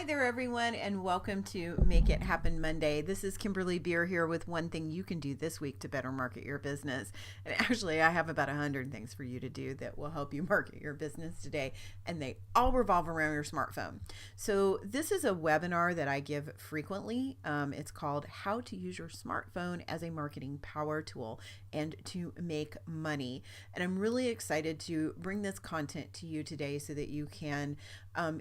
there, everyone, and welcome to Make It Happen Monday. This is Kimberly Beer here with one thing you can do this week to better market your business. And actually, I have about 100 things for you to do that will help you market your business today, and they all revolve around your smartphone. So this is a webinar that I give frequently. It's called How to Use Your Smartphone as a Marketing Power Tool and to Make Money. And I'm really excited to bring this content to you today so that you can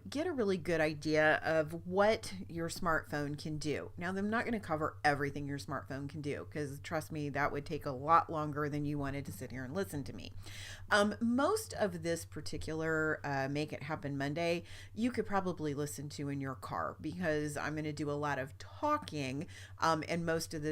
get a really good idea of what your smartphone can do. Now, I'm not going to cover everything your smartphone can do because trust me, that would take a lot longer than you wanted to sit here and listen to me. Most of this particular Make It Happen Monday, you could probably listen to in your car because I'm going to do a lot of talking, and most of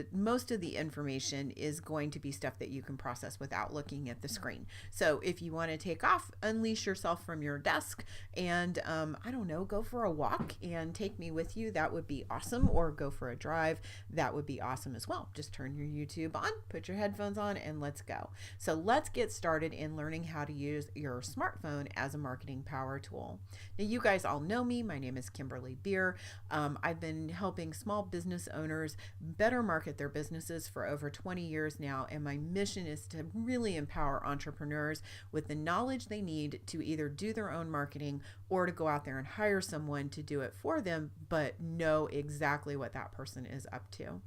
the information is going to be stuff that you can process without looking at the screen. So if you want to take off, unleash yourself from your desk, and I don't know, go for a walk and take me with you. That would be awesome. Or go for a drive. That would be awesome as well. Just turn your YouTube on, put your headphones on, and let's go. So let's get started in learning how to use your smartphone as a marketing power tool. Now, you guys all know me. My name is Kimberly Beer. I've been helping small business owners better market their businesses for over 20 years now, and my mission is to really empower entrepreneurs with the knowledge they need to either do their own marketing or to go out there and hire someone to do it for them, but know exactly what that person is up to.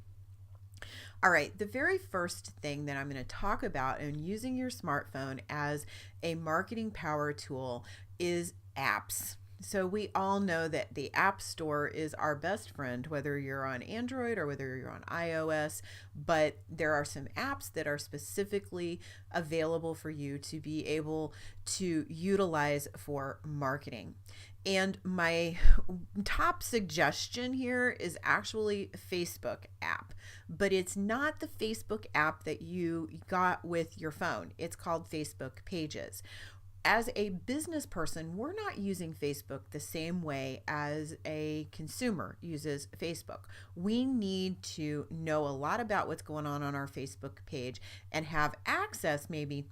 All right, the very first thing that I'm going to talk about in using your smartphone as a marketing power tool is apps. So we all know that the App Store is our best friend, whether you're on Android or whether you're on iOS, but there are some apps that are specifically available for you to be able to utilize for marketing. And my top suggestion here is actually Facebook app, but it's not the Facebook app that you got with your phone. It's called Facebook Pages. As a business person, we're not using Facebook the same way as a consumer uses Facebook. We need to know a lot about what's going on our Facebook page and have access maybe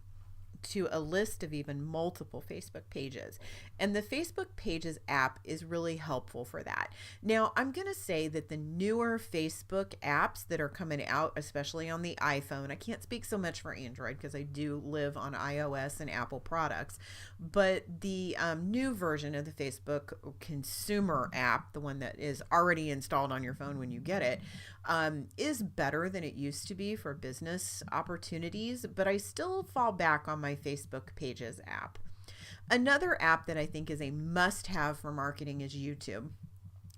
to a list of even multiple Facebook pages. And the Facebook Pages app is really helpful for that. Now, I'm going to say that the newer Facebook apps that are coming out, especially on the iPhone, I can't speak so much for Android because I do live on iOS and Apple products, but the new version of the Facebook consumer app, the one that is already installed on your phone when you get it, is better than it used to be for business opportunities, but I still fall back on my Facebook Pages app. Another app that I think is a must-have for marketing is YouTube.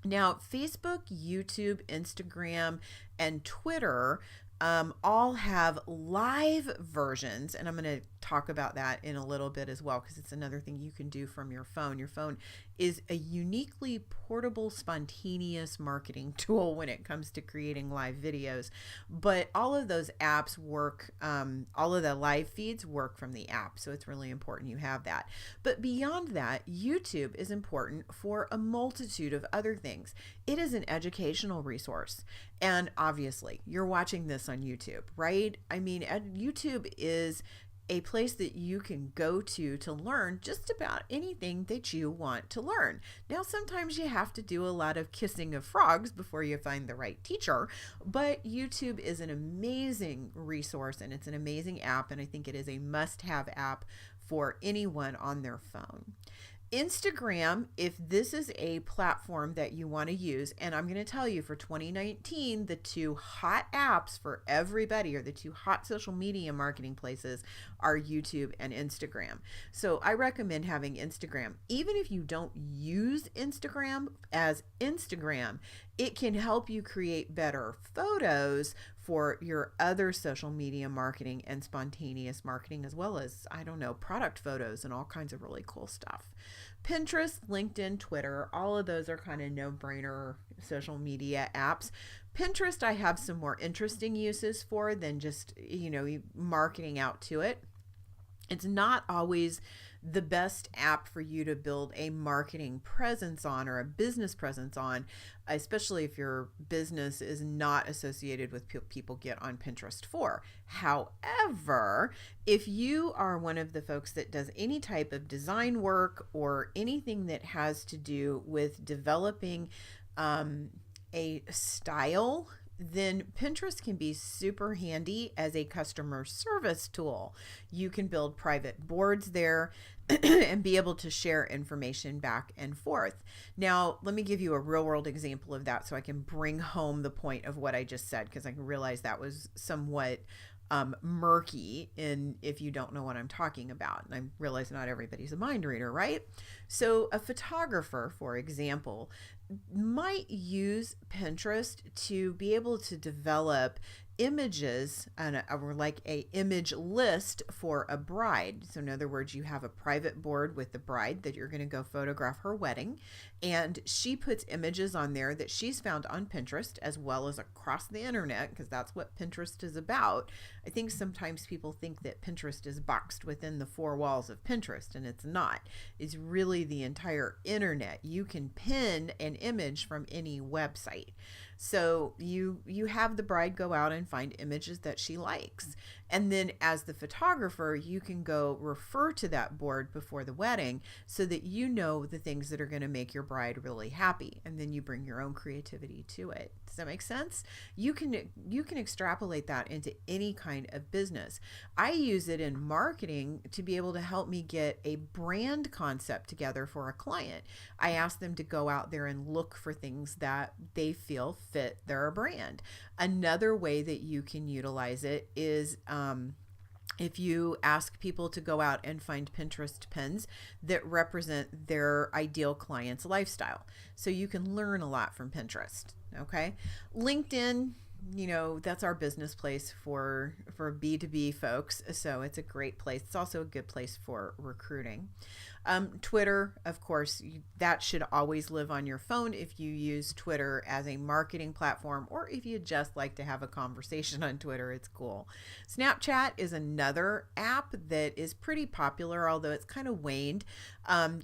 Now, Facebook, YouTube, Instagram, and Twitter all have live versions, and I'm going to talk about that in a little bit as well because it's another thing you can do from your phone. Your phone is a uniquely portable, spontaneous marketing tool when it comes to creating live videos, but all of those apps work, all of the live feeds work from the app, so it's really important you have that. But beyond that, YouTube is important for a multitude of other things. It is an educational resource, and obviously you're watching this on YouTube, right? I mean, YouTube is a place that you can go to learn just about anything that you want to learn. Now, sometimes you have to do a lot of kissing of frogs before you find the right teacher, but YouTube is an amazing resource and it's an amazing app, and I think it is a must-have app for anyone on their phone. Instagram, if this is a platform that you want to use, and I'm going to tell you for 2019, the two hot apps for everybody, or the two hot social media marketing places, are YouTube and Instagram. So I recommend having Instagram. Even if you don't use Instagram as Instagram, it can help you create better photos for your other social media marketing and spontaneous marketing, as well as, I don't know, product photos and all kinds of really cool stuff. Pinterest, LinkedIn, Twitter, all of those are kind of no-brainer social media apps. Pinterest, I have some more interesting uses for than just, marketing out to it. It's not always the best app for you to build a marketing presence on or a business presence on, especially if your business is not associated with people get on Pinterest for. However, if you are one of the folks that does any type of design work or anything that has to do with developing a style, then Pinterest can be super handy as a customer service tool. You can build private boards there and be able to share information back and forth. Now, let me give you a real world example of that so I can bring home the point of what I just said, because I can realize that was somewhat murky if you don't know what I'm talking about. And I realize not everybody's a mind reader, right? So a photographer, for example, might use Pinterest to be able to develop images or like a image list for a bride. So in other words, you have a private board with the bride that you're going to go photograph her wedding, and she puts images on there that she's found on Pinterest as well as across the internet, because that's what Pinterest is about. I think sometimes people think that Pinterest is boxed within the four walls of Pinterest, and it's not. It's really the entire internet. You can pin an image from any website. So you have the bride go out and find images that she likes. And then as the photographer, you can go refer to that board before the wedding so that you know the things that are going to make your bride really happy. And then you bring your own creativity to it. Does that make sense? You can extrapolate that into any kind of business. I use it in marketing to be able to help me get a brand concept together for a client. I ask them to go out there and look for things that they feel fit their brand. Another way that you can utilize it is if you ask people to go out and find Pinterest pins that represent their ideal client's lifestyle. So you can learn a lot from Pinterest. Okay. LinkedIn, that's our business place for B2B folks. So it's a great place. It's also a good place for recruiting. Twitter, of course, that should always live on your phone if you use Twitter as a marketing platform, or if you just like to have a conversation on Twitter, it's cool. Snapchat is another app that is pretty popular, although it's kind of waned,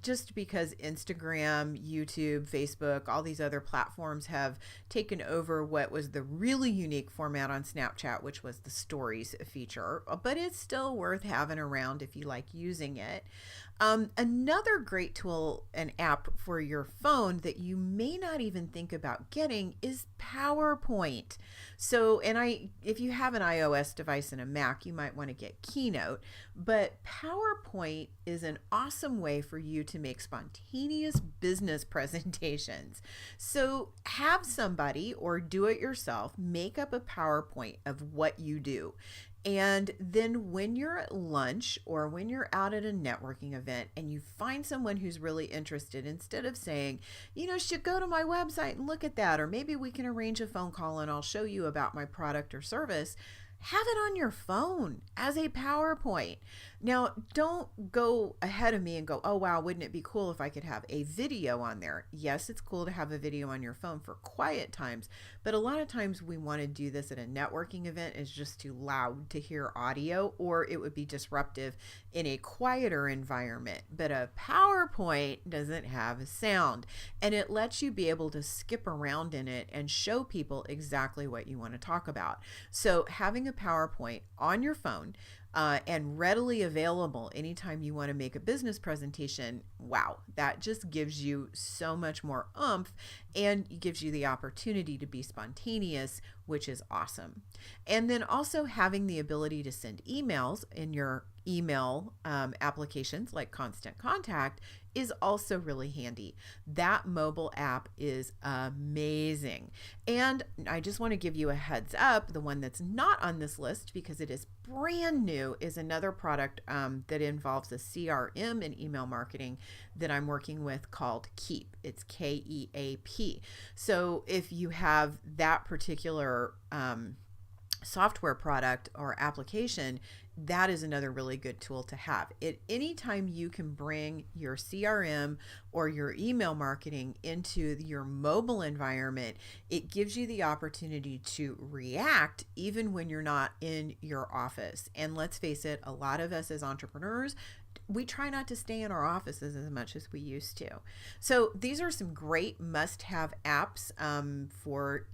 just because Instagram, YouTube, Facebook, all these other platforms have taken over what was the really unique format on Snapchat, which was the stories feature, but it's still worth having around if you like using it. Another great tool and app for your phone that you may not even think about getting is PowerPoint. So, if you have an iOS device and a Mac, you might want to get Keynote, but PowerPoint is an awesome way for you to make spontaneous business presentations. So have somebody or do it yourself make up a PowerPoint of what you do. And then when you're at lunch or when you're out at a networking event and you find someone who's really interested, instead of saying, should go to my website and look at that, or maybe we can arrange a phone call and I'll show you about my product or service, have it on your phone as a PowerPoint. Now, don't go ahead of me and go, oh, wow, wouldn't it be cool if I could have a video on there? Yes, it's cool to have a video on your phone for quiet times, but a lot of times we want to do this at a networking event. It's just too loud to hear audio, or it would be disruptive in a quieter environment. But a PowerPoint doesn't have a sound, and it lets you be able to skip around in it and show people exactly what you want to talk about. So having a PowerPoint on your phone and readily available anytime you want to make a business presentation, wow, that just gives you so much more oomph and gives you the opportunity to be spontaneous, which is awesome. And then also having the ability to send emails in your email applications like Constant Contact is also really handy. That mobile app is amazing. And I just want to give you a heads up, the one that's not on this list because it is brand new is another product that involves a CRM and email marketing that I'm working with called Keep. It's Keap. So if you have that particular software product or application, that is another really good tool to have. At any time you can bring your CRM or your email marketing into your mobile environment, it gives you the opportunity to react even when you're not in your office. And let's face it, a lot of us as entrepreneurs, we try not to stay in our offices as much as we used to. So these are some great must-have apps for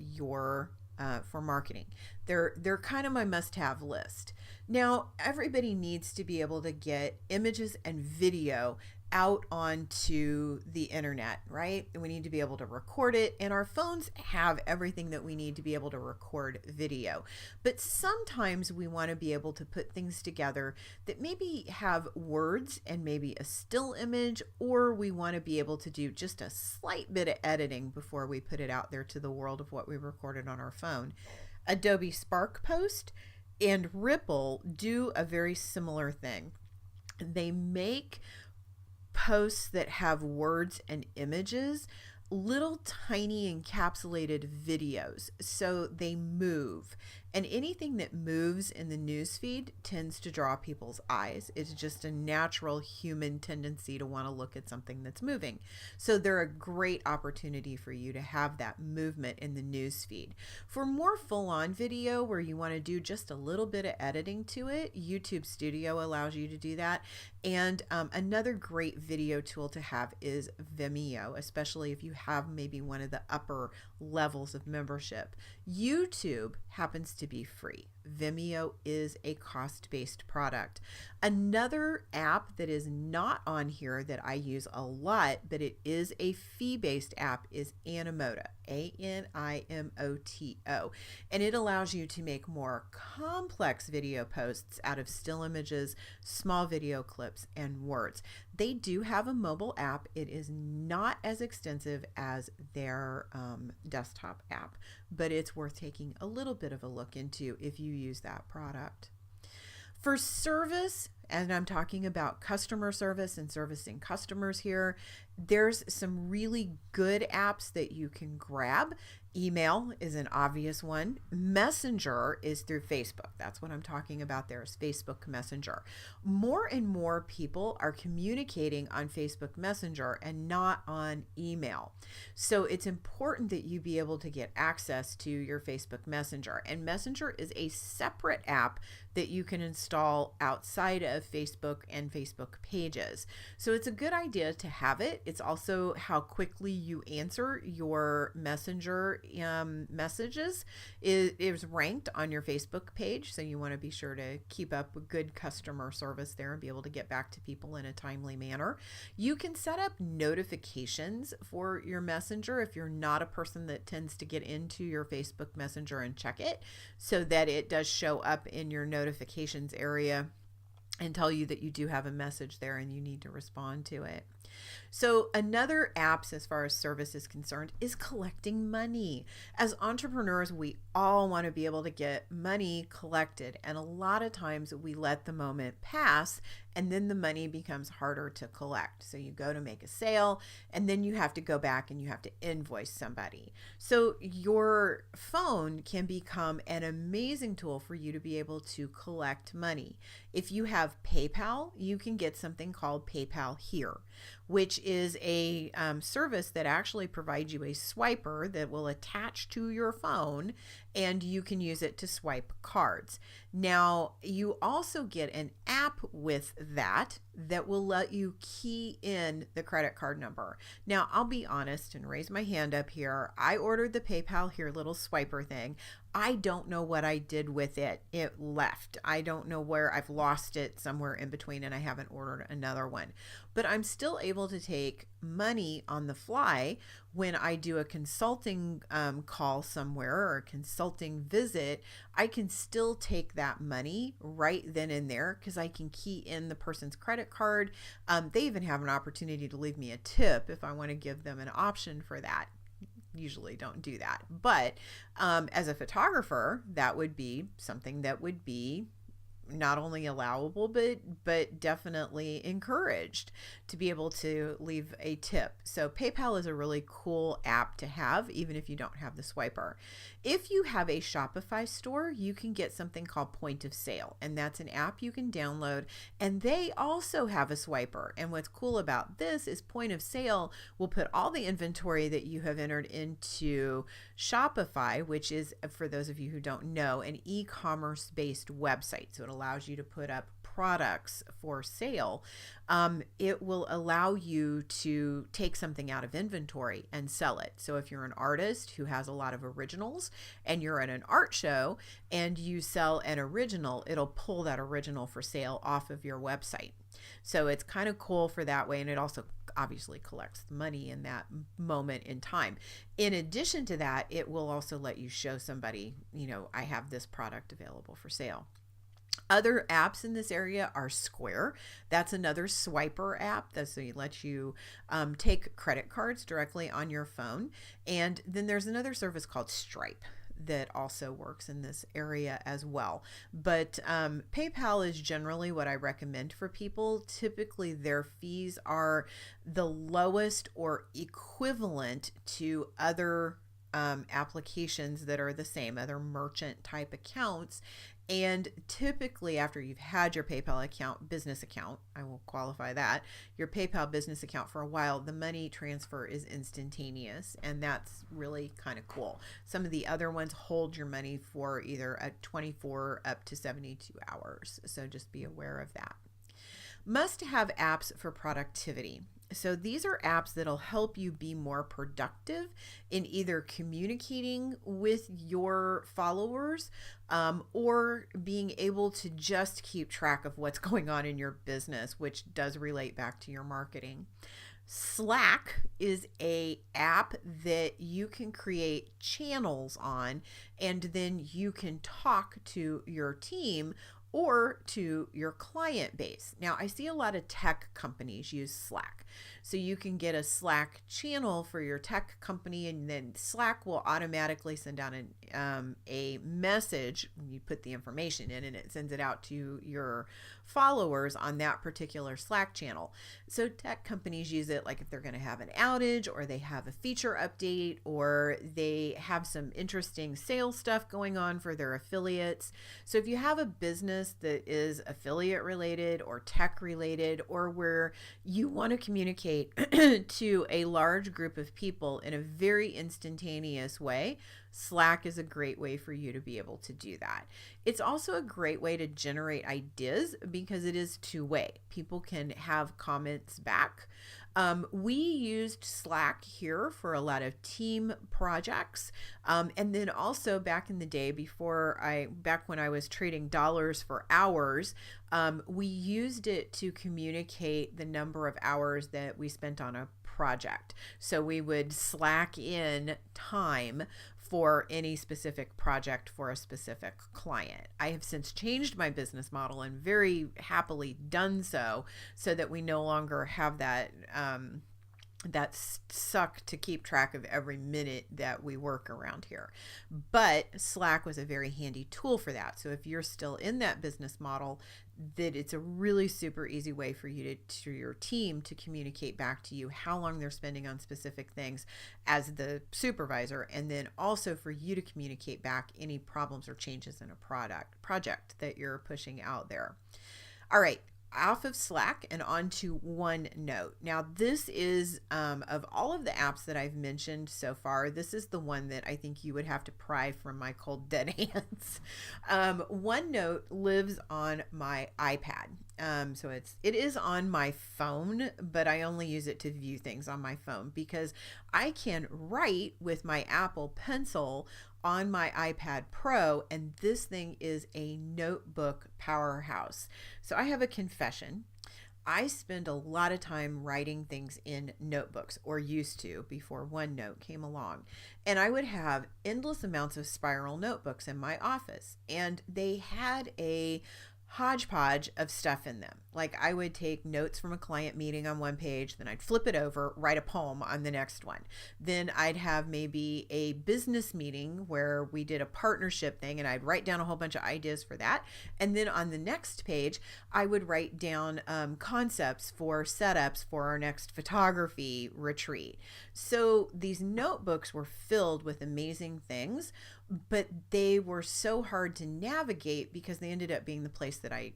marketing. They're kind of my must-have list. Now, everybody needs to be able to get images and video out onto the internet, right? And we need to be able to record it, and our phones have everything that we need to be able to record video. But sometimes we want to be able to put things together that maybe have words and maybe a still image, or we want to be able to do just a slight bit of editing before we put it out there to the world of what we recorded on our phone. Adobe Spark Post and Ripple do a very similar thing. They make posts that have words and images, little tiny encapsulated videos, so they move. And anything that moves in the newsfeed tends to draw people's eyes. It's just a natural human tendency to want to look at something that's moving. So they're a great opportunity for you to have that movement in the newsfeed. For more full-on video where you want to do just a little bit of editing to it, YouTube Studio allows you to do that. And another great video tool to have is Vimeo, especially if you have maybe one of the upper levels of membership. YouTube happens to be free. Vimeo is a cost-based product. Another app that is not on here that I use a lot, but it is a fee-based app, is Animoto, Animoto. And it allows you to make more complex video posts out of still images, small video clips, and words. They do have a mobile app. It is not as extensive as their desktop app, but it's worth taking a little bit of a look into if you use that product. For service, and I'm talking about customer service and servicing customers here, there's some really good apps that you can grab. Email is an obvious one. Messenger is through Facebook. That's what I'm talking about there, is Facebook Messenger. More and more people are communicating on Facebook Messenger and not on email. So it's important that you be able to get access to your Facebook Messenger. And Messenger is a separate app that you can install outside of Facebook and Facebook pages. So it's a good idea to have it. It's also how quickly you answer your Messenger messages is ranked on your Facebook page. So you want to be sure to keep up with good customer service there and be able to get back to people in a timely manner. You can set up notifications for your Messenger if you're not a person that tends to get into your Facebook Messenger and check it, so that it does show up in your notifications area and tell you that you do have a message there and you need to respond to it. So another apps as far as service is concerned is collecting money. As entrepreneurs, we all want to be able to get money collected, and a lot of times we let the moment pass and then the money becomes harder to collect. So you go to make a sale and then you have to go back and you have to invoice somebody. So your phone can become an amazing tool for you to be able to collect money. If you have PayPal, you can get something called PayPal Here, which is a service that actually provides you a swiper that will attach to your phone, and you can use it to swipe cards. Now, you also get an app with that will let you key in the credit card number. Now, I'll be honest and raise my hand up here. I ordered the PayPal Here little swiper thing. I don't know what I did with it. It left. I don't know where. I've lost it somewhere in between, and I haven't ordered another one. But I'm still able to take money on the fly when I do a consulting call somewhere or a consulting visit. I can still take that money right then and there because I can key in the person's credit card. They even have an opportunity to leave me a tip if I want to give them an option for that. Usually don't do that. But as a photographer, that would be something that would be not only allowable, but definitely encouraged to be able to leave a tip. So PayPal is a really cool app to have, even if you don't have the swiper. If you have a Shopify store, you can get something called Point of Sale, and that's an app you can download, and they also have a swiper. And what's cool about this is Point of Sale will put all the inventory that you have entered into Shopify, which is, for those of you who don't know, an e-commerce based website. So it allows you to put up products for sale. It will allow you to take something out of inventory and sell it. So if you're an artist who has a lot of originals and you're at an art show and you sell an original, it'll pull that original for sale off of your website. So it's kind of cool for that way, and it also obviously collects money in that moment in time. In addition to that, it will also let you show somebody, I have this product available for sale. Other apps in this area are Square. That's another swiper app that lets you take credit cards directly on your phone. And then there's another service called Stripe that also works in this area as well. But PayPal is generally what I recommend for people. Typically, their fees are the lowest or equivalent to other applications that are the same, other merchant type accounts. And typically after you've had your PayPal account, business account, I will qualify that, your PayPal business account for a while, the money transfer is instantaneous, and that's really kind of cool. Some of the other ones hold your money for either a 24 up to 72 hours. So just be aware of that. Must have apps for productivity. So these are apps that'll help you be more productive in either communicating with your followers or being able to just keep track of what's going on in your business, which does relate back to your marketing. Slack is a app that you can create channels on, and then you can talk to your team or to your client base. Now, I see a lot of tech companies use Slack. So you can get a Slack channel for your tech company, and then Slack will automatically send out a message. You put the information in, and it sends it out to your followers on that particular Slack channel. So tech companies use it like if they're going to have an outage, or they have a feature update, or they have some interesting sales stuff going on for their affiliates. So if you have a business that is affiliate related or tech related, or where you want to communicate to a large group of people in a very instantaneous way, Slack is a great way for you to be able to do that. It's also a great way to generate ideas because it is two-way. People can have comments back. We used Slack here for a lot of team projects. And then also back in the day back when I was trading dollars for hours, we used it to communicate the number of hours that we spent on a project. So we would Slack in time for any specific project for a specific client. I have since changed my business model and very happily done so that we no longer have that suck to keep track of every minute that we work around here. But Slack was a very handy tool for that. So if you're still in that business model, that it's a really super easy way for you to your team to communicate back to you how long they're spending on specific things as the supervisor, and then also for you to communicate back any problems or changes in a project that you're pushing out there. All right. Off of Slack and onto OneNote. Now, this is, of all of the apps that I've mentioned so far, this is the one that I think you would have to pry from my cold dead hands. OneNote lives on my iPad. So it is on my phone, but I only use it to view things on my phone because I can write with my Apple Pencil on my iPad Pro, and this thing is a notebook powerhouse. So I have a confession. I spend a lot of time writing things in notebooks, or used to before OneNote came along. And I would have endless amounts of spiral notebooks in my office, and they had a hodgepodge of stuff in them. Like I would take notes from a client meeting on one page, then I'd flip it over, write a poem on the next one. Then I'd have maybe a business meeting where we did a partnership thing and I'd write down a whole bunch of ideas for that. And then on the next page, I would write down concepts for setups for our next photography retreat. So these notebooks were filled with amazing things, but they were so hard to navigate because they ended up being the place that I,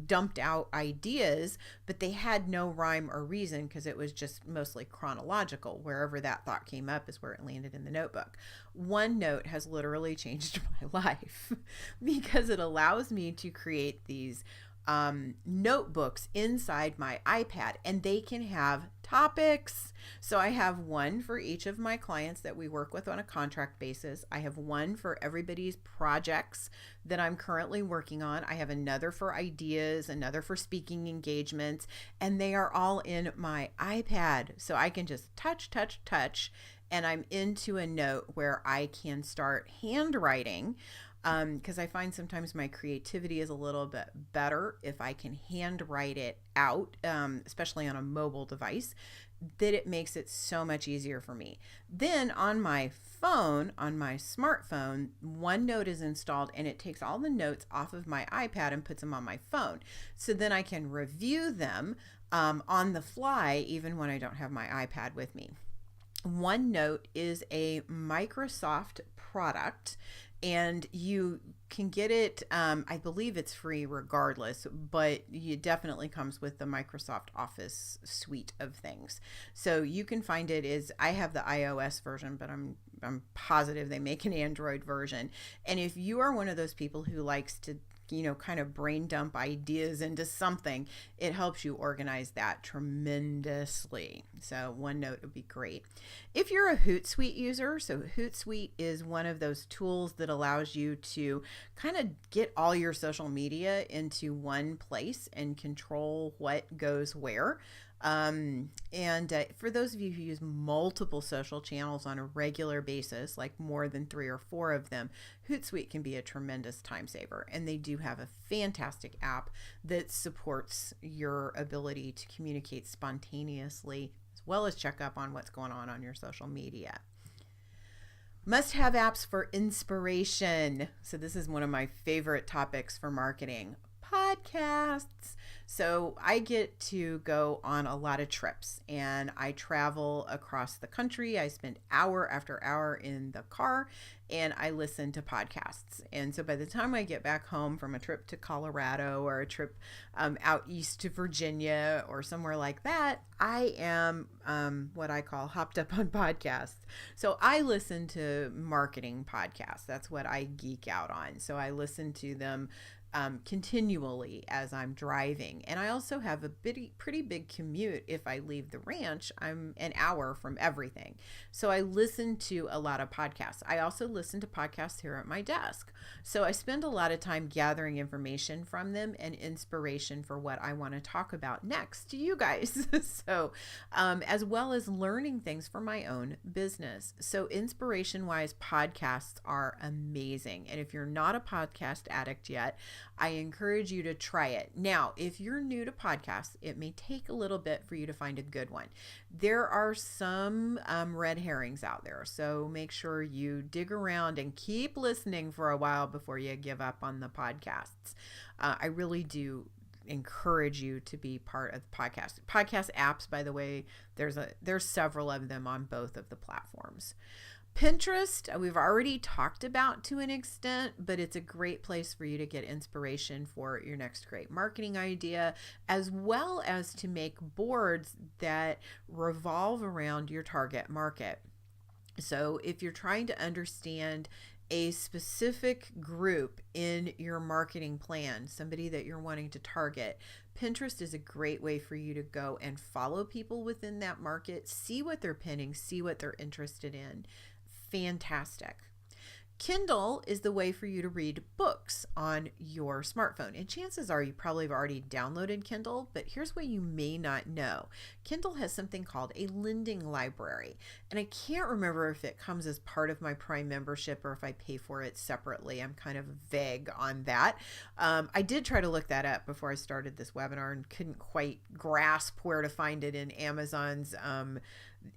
dumped out ideas, but they had no rhyme or reason because it was just mostly chronological. Wherever that thought came up is where it landed in the notebook. OneNote has literally changed my life because it allows me to create these notebooks inside my iPad, and they can have topics. So I have one for each of my clients that we work with on a contract basis. I have one for everybody's projects that I'm currently working on. I have another for ideas, another for speaking engagements, and they are all in my iPad. So I can just touch, and I'm into a note where I can start handwriting. Because I find sometimes my creativity is a little bit better if I can handwrite it out, especially on a mobile device, that it makes it so much easier for me. Then on my phone, on my smartphone, OneNote is installed and it takes all the notes off of my iPad and puts them on my phone. So then I can review them on the fly, even when I don't have my iPad with me. OneNote is a Microsoft product, and you can get it, I believe it's free regardless, but it definitely comes with the Microsoft Office suite of things. So you can find it I have the iOS version, but I'm positive they make an Android version. And if you are one of those people who likes to kind of brain dump ideas into something, it helps you organize that tremendously. So OneNote would be great. If you're a Hootsuite user, so Hootsuite is one of those tools that allows you to kind of get all your social media into one place and control what goes where. For those of you who use multiple social channels on a regular basis, like more than 3 or 4 of them, Hootsuite can be a tremendous time saver. And they do have a fantastic app that supports your ability to communicate spontaneously, as well as check up on what's going on your social media. Must have apps for inspiration. So this is one of my favorite topics for marketing. Podcasts. So I get to go on a lot of trips and I travel across the country. I spend hour after hour in the car and I listen to podcasts. And so by the time I get back home from a trip to Colorado or a trip out east to Virginia or somewhere like that, I am what I call hopped up on podcasts. So I listen to marketing podcasts. That's what I geek out on. So I listen to them continually as I'm driving. And I also have a pretty big commute. If I leave the ranch, I'm an hour from everything. So I listen to a lot of podcasts. I also listen to podcasts here at my desk. So I spend a lot of time gathering information from them and inspiration for what I want to talk about next to you guys. So as well as learning things for my own business. So inspiration-wise, podcasts are amazing. And if you're not a podcast addict yet, I encourage you to try it. Now, if you're new to podcasts, it may take a little bit for you to find a good one. There are some red herrings out there, so make sure you dig around and keep listening for a while before you give up on the podcasts. I really do encourage you to be part of the podcast apps. By the way, there's several of them on both of the platforms. Pinterest, we've already talked about to an extent, but it's a great place for you to get inspiration for your next great marketing idea, as well as to make boards that revolve around your target market. So if you're trying to understand a specific group in your marketing plan, somebody that you're wanting to target, Pinterest is a great way for you to go and follow people within that market, see what they're pinning, see what they're interested in. Fantastic. Kindle is the way for you to read books on your smartphone. And chances are you probably have already downloaded Kindle, but here's what you may not know. Kindle has something called a lending library. And I can't remember if it comes as part of my Prime membership or if I pay for it separately. I'm kind of vague on that. I did try to look that up before I started this webinar and couldn't quite grasp where to find it in Amazon's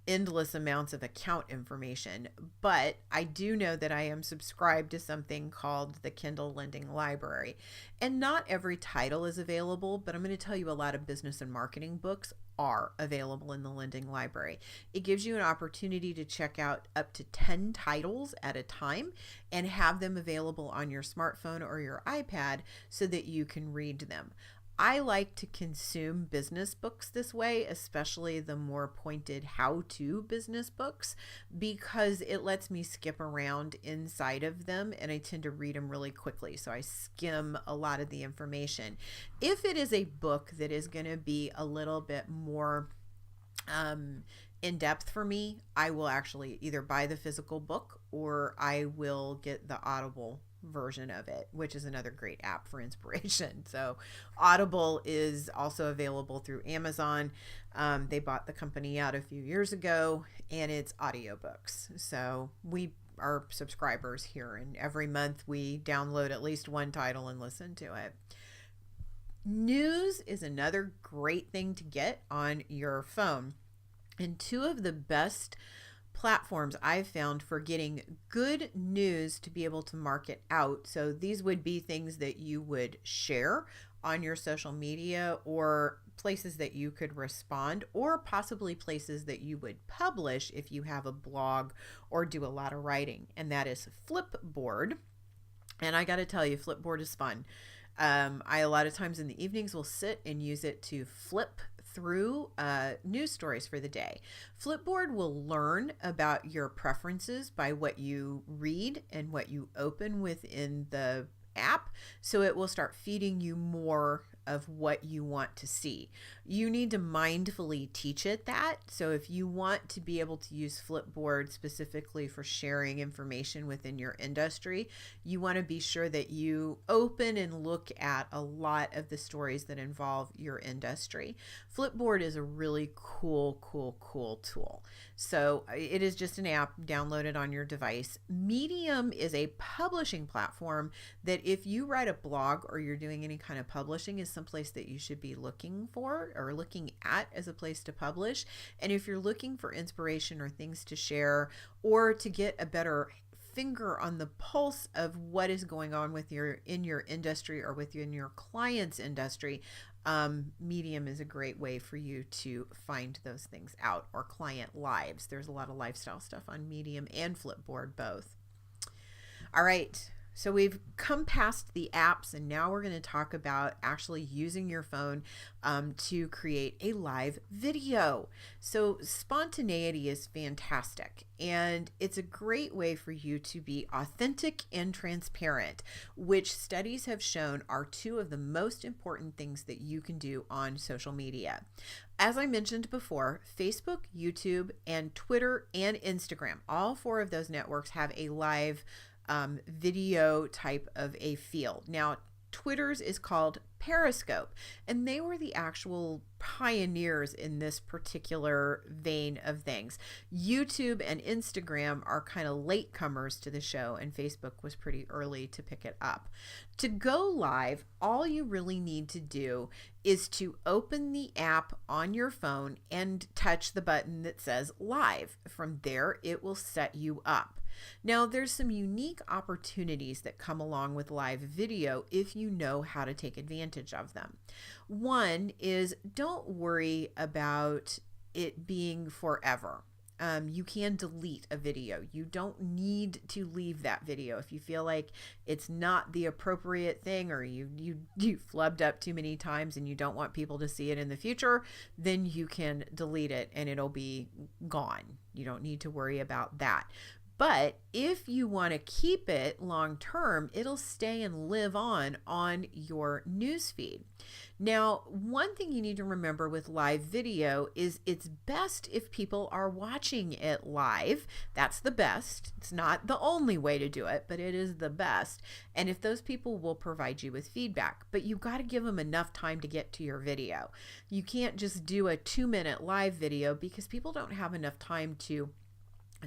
endless amounts of account information, but I do know that I am subscribed to something called the Kindle Lending Library, and not every title is available, but I'm going to tell you a lot of business and marketing books are available in the Lending Library. It gives you an opportunity to check out up to 10 titles at a time and have them available on your smartphone or your iPad so that you can read them. I like to consume business books this way, especially the more pointed how-to business books, because it lets me skip around inside of them and I tend to read them really quickly. So I skim a lot of the information. If it is a book that is going to be a little bit more in depth for me, I will actually either buy the physical book or I will get the Audible version of it, which is another great app for inspiration. So Audible is also available through Amazon. They bought the company out a few years ago, and it's audiobooks. So we are subscribers here, and every month we download at least one title and listen to it. News is another great thing to get on your phone. And two of the best platforms I've found for getting good news to be able to market out. So these would be things that you would share on your social media or places that you could respond, or possibly places that you would publish if you have a blog or do a lot of writing. And that is Flipboard. And I got to tell you, Flipboard is fun. I a lot of times in the evenings will sit and use it to flip through news stories for the day. Flipboard will learn about your preferences by what you read and what you open within the app, so it will start feeding you more of what you want to see. You need to mindfully teach it that. So if you want to be able to use Flipboard specifically for sharing information within your industry, you want to be sure that you open and look at a lot of the stories that involve your industry. Flipboard is a really cool tool. So it is just an app downloaded on your device. Medium is a publishing platform that if you write a blog or you're doing any kind of publishing is someplace that you should be looking for or looking at as a place to publish. And if you're looking for inspiration or things to share or to get a better finger on the pulse of what is going on with in your industry or within your client's industry, Medium is a great way for you to find those things out, or client lives. There's a lot of lifestyle stuff on Medium and Flipboard both. All right. So we've come past the apps, and now we're going to talk about actually using your phone to create a live video. So spontaneity is fantastic, and it's a great way for you to be authentic and transparent, which studies have shown are two of the most important things that you can do on social media. As I mentioned before, Facebook, YouTube, and Twitter and Instagram, all four of those networks have a live video type of a field. Now, Twitter's is called Periscope, and they were the actual pioneers in this particular vein of things. YouTube and Instagram are kind of latecomers to the show, and Facebook was pretty early to pick it up. To go live, all you really need to do is to open the app on your phone and touch the button that says live. From there, it will set you up. Now, there's some unique opportunities that come along with live video if you know how to take advantage of them. One is, don't worry about it being forever. You can delete a video. You don't need to leave that video. If you feel like it's not the appropriate thing, or you flubbed up too many times and you don't want people to see it in the future, then you can delete it and it'll be gone. You don't need to worry about that. But if you want to keep it long term, it'll stay and live on your newsfeed. Now, one thing you need to remember with live video is it's best if people are watching it live. That's the best. It's not the only way to do it, but it is the best. And if those people will provide you with feedback, but you've got to give them enough time to get to your video. You can't just do a 2-minute live video because people don't have enough time to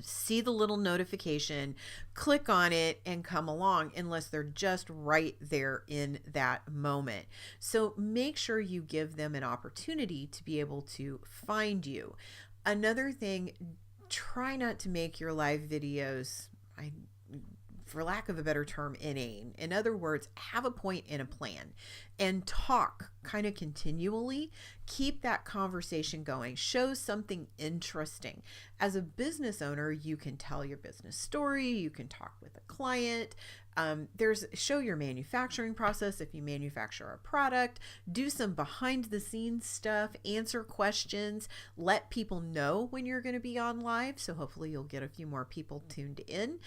see the little notification, click on it, and come along unless they're just right there in that moment. So make sure you give them an opportunity to be able to find you. Another thing, try not to make your live videos, for lack of a better term, inane. In other words, have a point and a plan and talk kind of continually. Keep that conversation going. Show something interesting. As a business owner, you can tell your business story. You can talk with a client. Show your manufacturing process if you manufacture a product. Do some behind the scenes stuff. Answer questions. Let people know when you're going to be on live. So hopefully you'll get a few more people tuned in.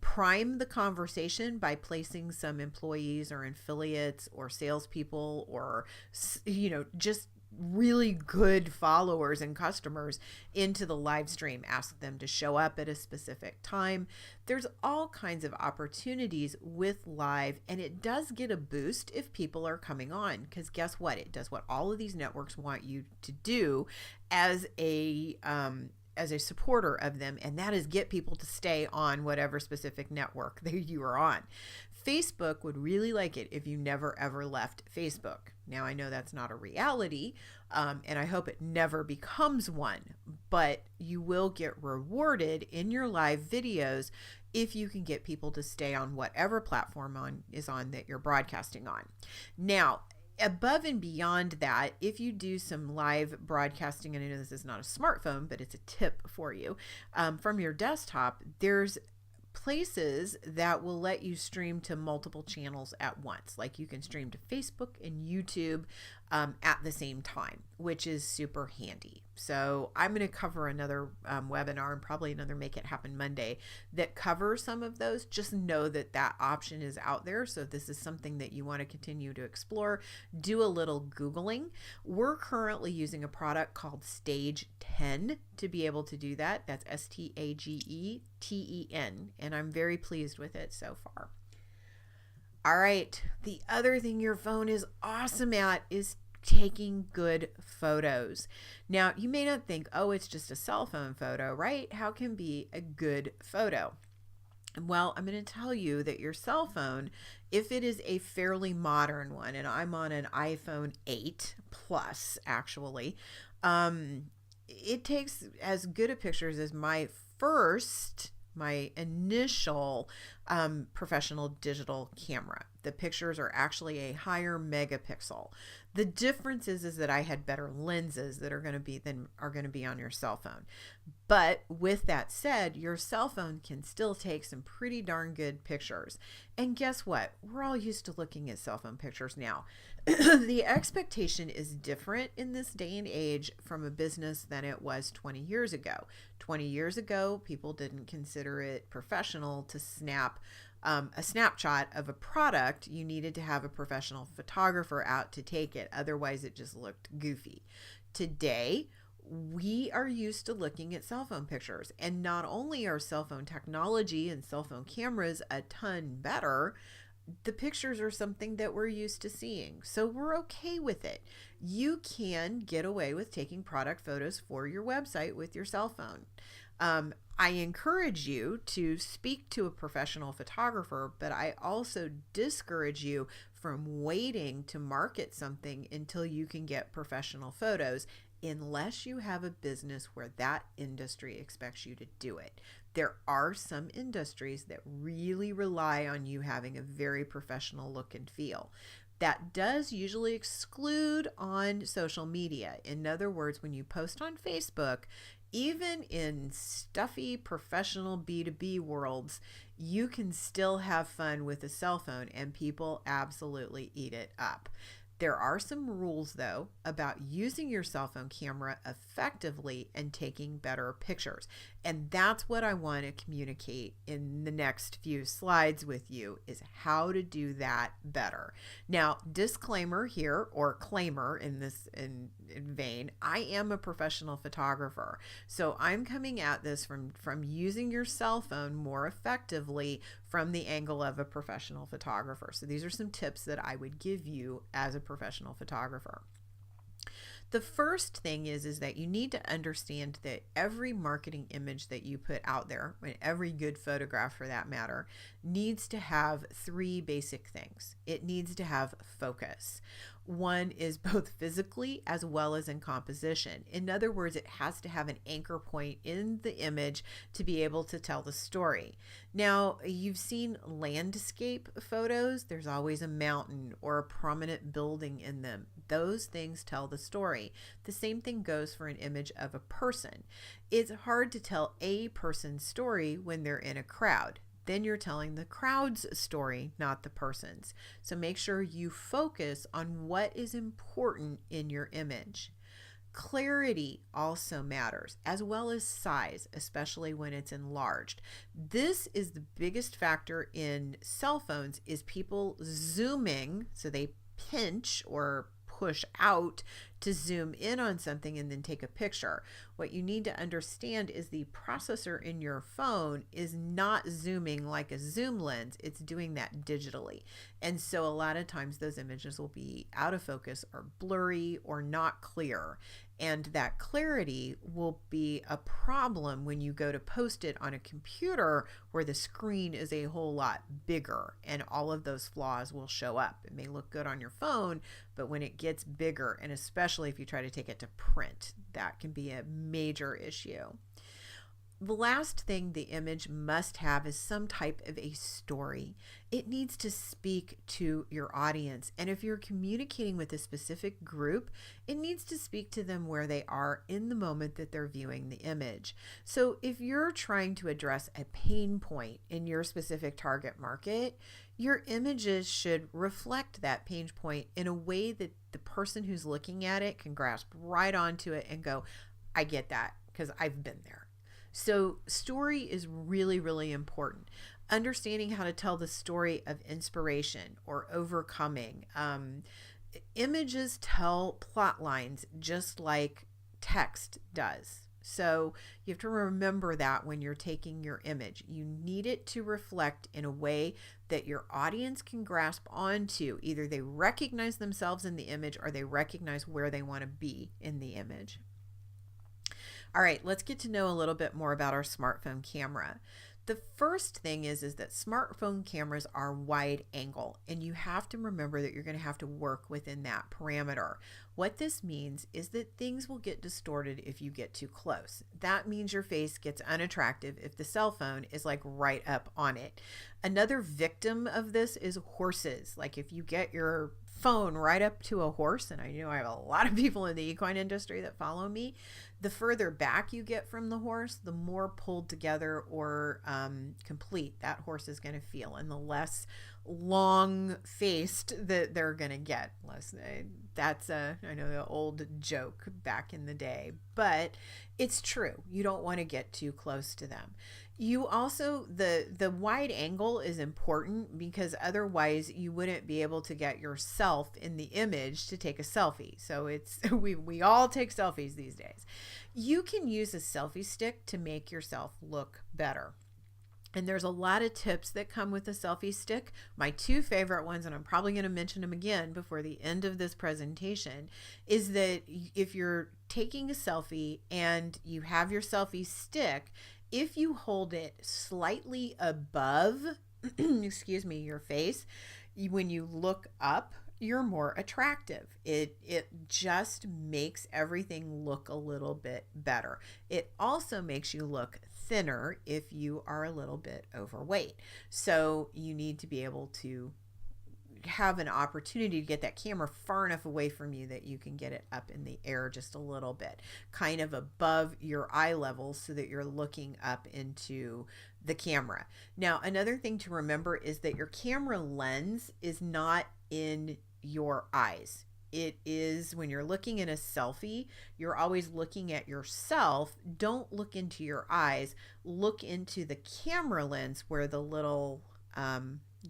Prime the conversation by placing some employees or affiliates or salespeople or, just really good followers and customers into the live stream. Ask them to show up at a specific time. There's all kinds of opportunities with live, and it does get a boost if people are coming on, because guess what? It does what all of these networks want you to do as a supporter of them, and that is get people to stay on whatever specific network that you are on. Facebook would really like it if you never ever left Facebook. Now, I know that's not a reality, and I hope it never becomes one, but you will get rewarded in your live videos if you can get people to stay on whatever platform is on that you're broadcasting on. Now, above and beyond that, if you do some live broadcasting, and I know this is not a smartphone, but it's a tip for you, from your desktop, there's places that will let you stream to multiple channels at once. Like you can stream to Facebook and YouTube at the same time, which is super handy. So I'm going to cover another webinar and probably another Make It Happen Monday that covers some of those. Just know that that option is out there. So if this is something that you want to continue to explore, do a little Googling. We're currently using a product called Stage 10 to be able to do that. That's STAGETEN, and I'm very pleased with it so far. All right, the other thing your phone is awesome at is taking good photos. Now, you may not think, oh, it's just a cell phone photo, right? How can be a good photo? Well, I'm going to tell you that your cell phone, if it is a fairly modern one, and I'm on an iPhone 8 Plus, actually, it takes as good a pictures as my initial professional digital camera. The pictures are actually a higher megapixel. The difference is that I had better lenses that are going to be on your cell phone. But with that said, your cell phone can still take some pretty darn good pictures. And guess what? We're all used to looking at cell phone pictures now. The expectation is different in this day and age from a business than it was 20 years ago. 20 years ago, people didn't consider it professional to snap a snapshot of a product. You needed to have a professional photographer out to take it. Otherwise, it just looked goofy. Today, we are used to looking at cell phone pictures, and not only are cell phone technology and cell phone cameras a ton better, the pictures are something that we're used to seeing. So we're okay with it. You can get away with taking product photos for your website with your cell phone. I encourage you to speak to a professional photographer, but I also discourage you from waiting to market something until you can get professional photos, unless you have a business where that industry expects you to do it. There are some industries that really rely on you having a very professional look and feel. That does usually exclude on social media. In other words, when you post on Facebook, even in stuffy professional B2B worlds, you can still have fun with a cell phone, and people absolutely eat it up. There are some rules, though, about using your cell phone camera effectively and taking better pictures. And that's what I want to communicate in the next few slides with you, is how to do that better. Now, disclaimer here, or claimer in this in vein, I am a professional photographer. So I'm coming at this from using your cell phone more effectively from the angle of a professional photographer. So these are some tips that I would give you as a professional photographer. The first thing is that you need to understand that every marketing image that you put out there, and every good photograph for that matter, needs to have three basic things. It needs to have focus. One is both physically as well as in composition. In other words, it has to have an anchor point in the image to be able to tell the story. Now, you've seen landscape photos. There's always a mountain or a prominent building in them. Those things tell the story. The same thing goes for an image of a person. It's hard to tell a person's story when they're in a crowd. Then you're telling the crowd's story, not the person's. So make sure you focus on what is important in your image. Clarity also matters, as well as size, especially when it's enlarged. This is the biggest factor in cell phones, is people zooming, so they pinch or push out to zoom in on something and then take a picture. What you need to understand is the processor in your phone is not zooming like a zoom lens. It's doing that digitally. And so a lot of times those images will be out of focus or blurry or not clear. And that clarity will be a problem when you go to post it on a computer where the screen is a whole lot bigger, and all of those flaws will show up. It may look good on your phone, but when it gets bigger, and especially if you try to take it to print, that can be a major issue. The last thing the image must have is some type of a story. It needs to speak to your audience. And if you're communicating with a specific group, it needs to speak to them where they are in the moment that they're viewing the image. So if you're trying to address a pain point in your specific target market, your images should reflect that pain point in a way that the person who's looking at it can grasp right onto it and go, I get that because I've been there. So story is really, really important. Understanding how to tell the story of inspiration or overcoming. Images tell plot lines just like text does. So you have to remember that when you're taking your image. You need it to reflect in a way that your audience can grasp onto. Either they recognize themselves in the image or they recognize where they want to be in the image. All right, let's get to know a little bit more about our smartphone camera. The first thing is that smartphone cameras are wide angle, and you have to remember that you're going to have to work within that parameter. What this means is that things will get distorted if you get too close. That means your face gets unattractive if the cell phone is like right up on it. Another victim of this is horses. Like if you get your phone right up to a horse, and I know I have a lot of people in the equine industry that follow me, the further back you get from the horse, the more pulled together or complete that horse is going to feel, and the less long-faced that they're going to get. That's I know the old joke back in the day, but it's true. You don't want to get too close to them. You also, the wide angle is important because otherwise you wouldn't be able to get yourself in the image to take a selfie. So it's we all take selfies these days. You can use a selfie stick to make yourself look better. And there's a lot of tips that come with a selfie stick. My two favorite ones, and I'm probably going to mention them again before the end of this presentation, is that if you're taking a selfie and you have your selfie stick, if you hold it slightly above, excuse me, your face, when you look up, you're more attractive. It just makes everything look a little bit better. It also makes you look thinner if you are a little bit overweight. So you need to be able to have an opportunity to get that camera far enough away from you that you can get it up in the air just a little bit, kind of above your eye level so that you're looking up into the camera. Now, another thing to remember is that your camera lens is not in your eyes. it is when you're looking in a selfie, you're always looking at yourself. Don't look into your eyes. Look into the camera lens where the little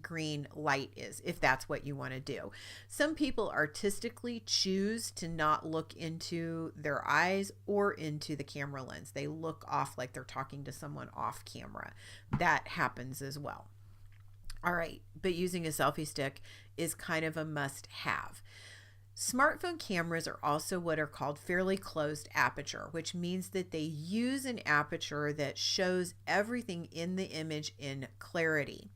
green light is, if that's what you want to do. Some people artistically choose to not look into their eyes or into the camera lens. They look off like they're talking to someone off camera. That happens as well. All right, but using a selfie stick is kind of a must-have. Smartphone cameras are also what are called fairly closed aperture, which means that they use an aperture that shows everything in the image in clarity.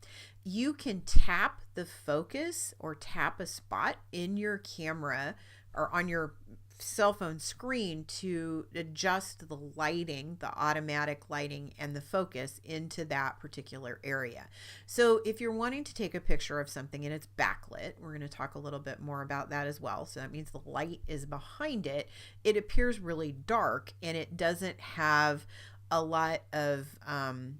You can tap the focus or tap a spot in your camera or on your cell phone screen to adjust the lighting, the automatic lighting, and the focus into that particular area. So if you're wanting to take a picture of something and it's backlit, we're going to talk a little bit more about that as well. So that means the light is behind it. It appears really dark and it doesn't have a lot of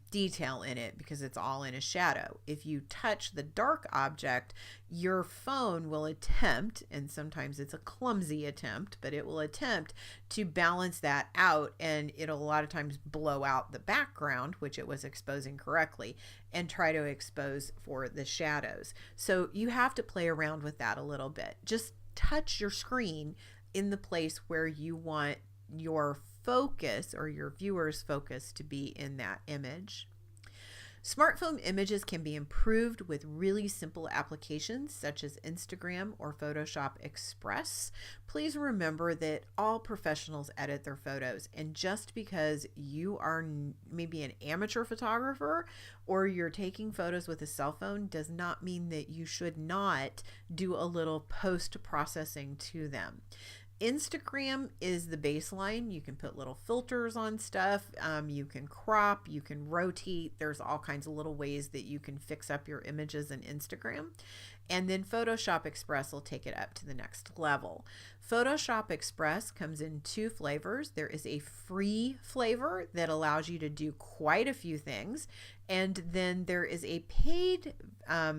detail in it because it's all in a shadow. If you touch the dark object, your phone will attempt, and sometimes it's a clumsy attempt, but it will attempt to balance that out, and it'll a lot of times blow out the background, which it was exposing correctly, and try to expose for the shadows. So you have to play around with that a little bit. Just touch your screen in the place where you want your focus or your viewer's focus to be in that image. Smartphone images can be improved with really simple applications such as Instagram or Photoshop Express. Please remember that all professionals edit their photos, and just because you are maybe an amateur photographer or you're taking photos with a cell phone does not mean that you should not do a little post-processing to them. Instagram is the baseline. You can put little filters on stuff. You can crop, you can rotate. There's all kinds of little ways that you can fix up your images in Instagram. And then Photoshop Express will take it up to the next level. Photoshop Express comes in two flavors. There is a free flavor that allows you to do quite a few things. And then there is a paid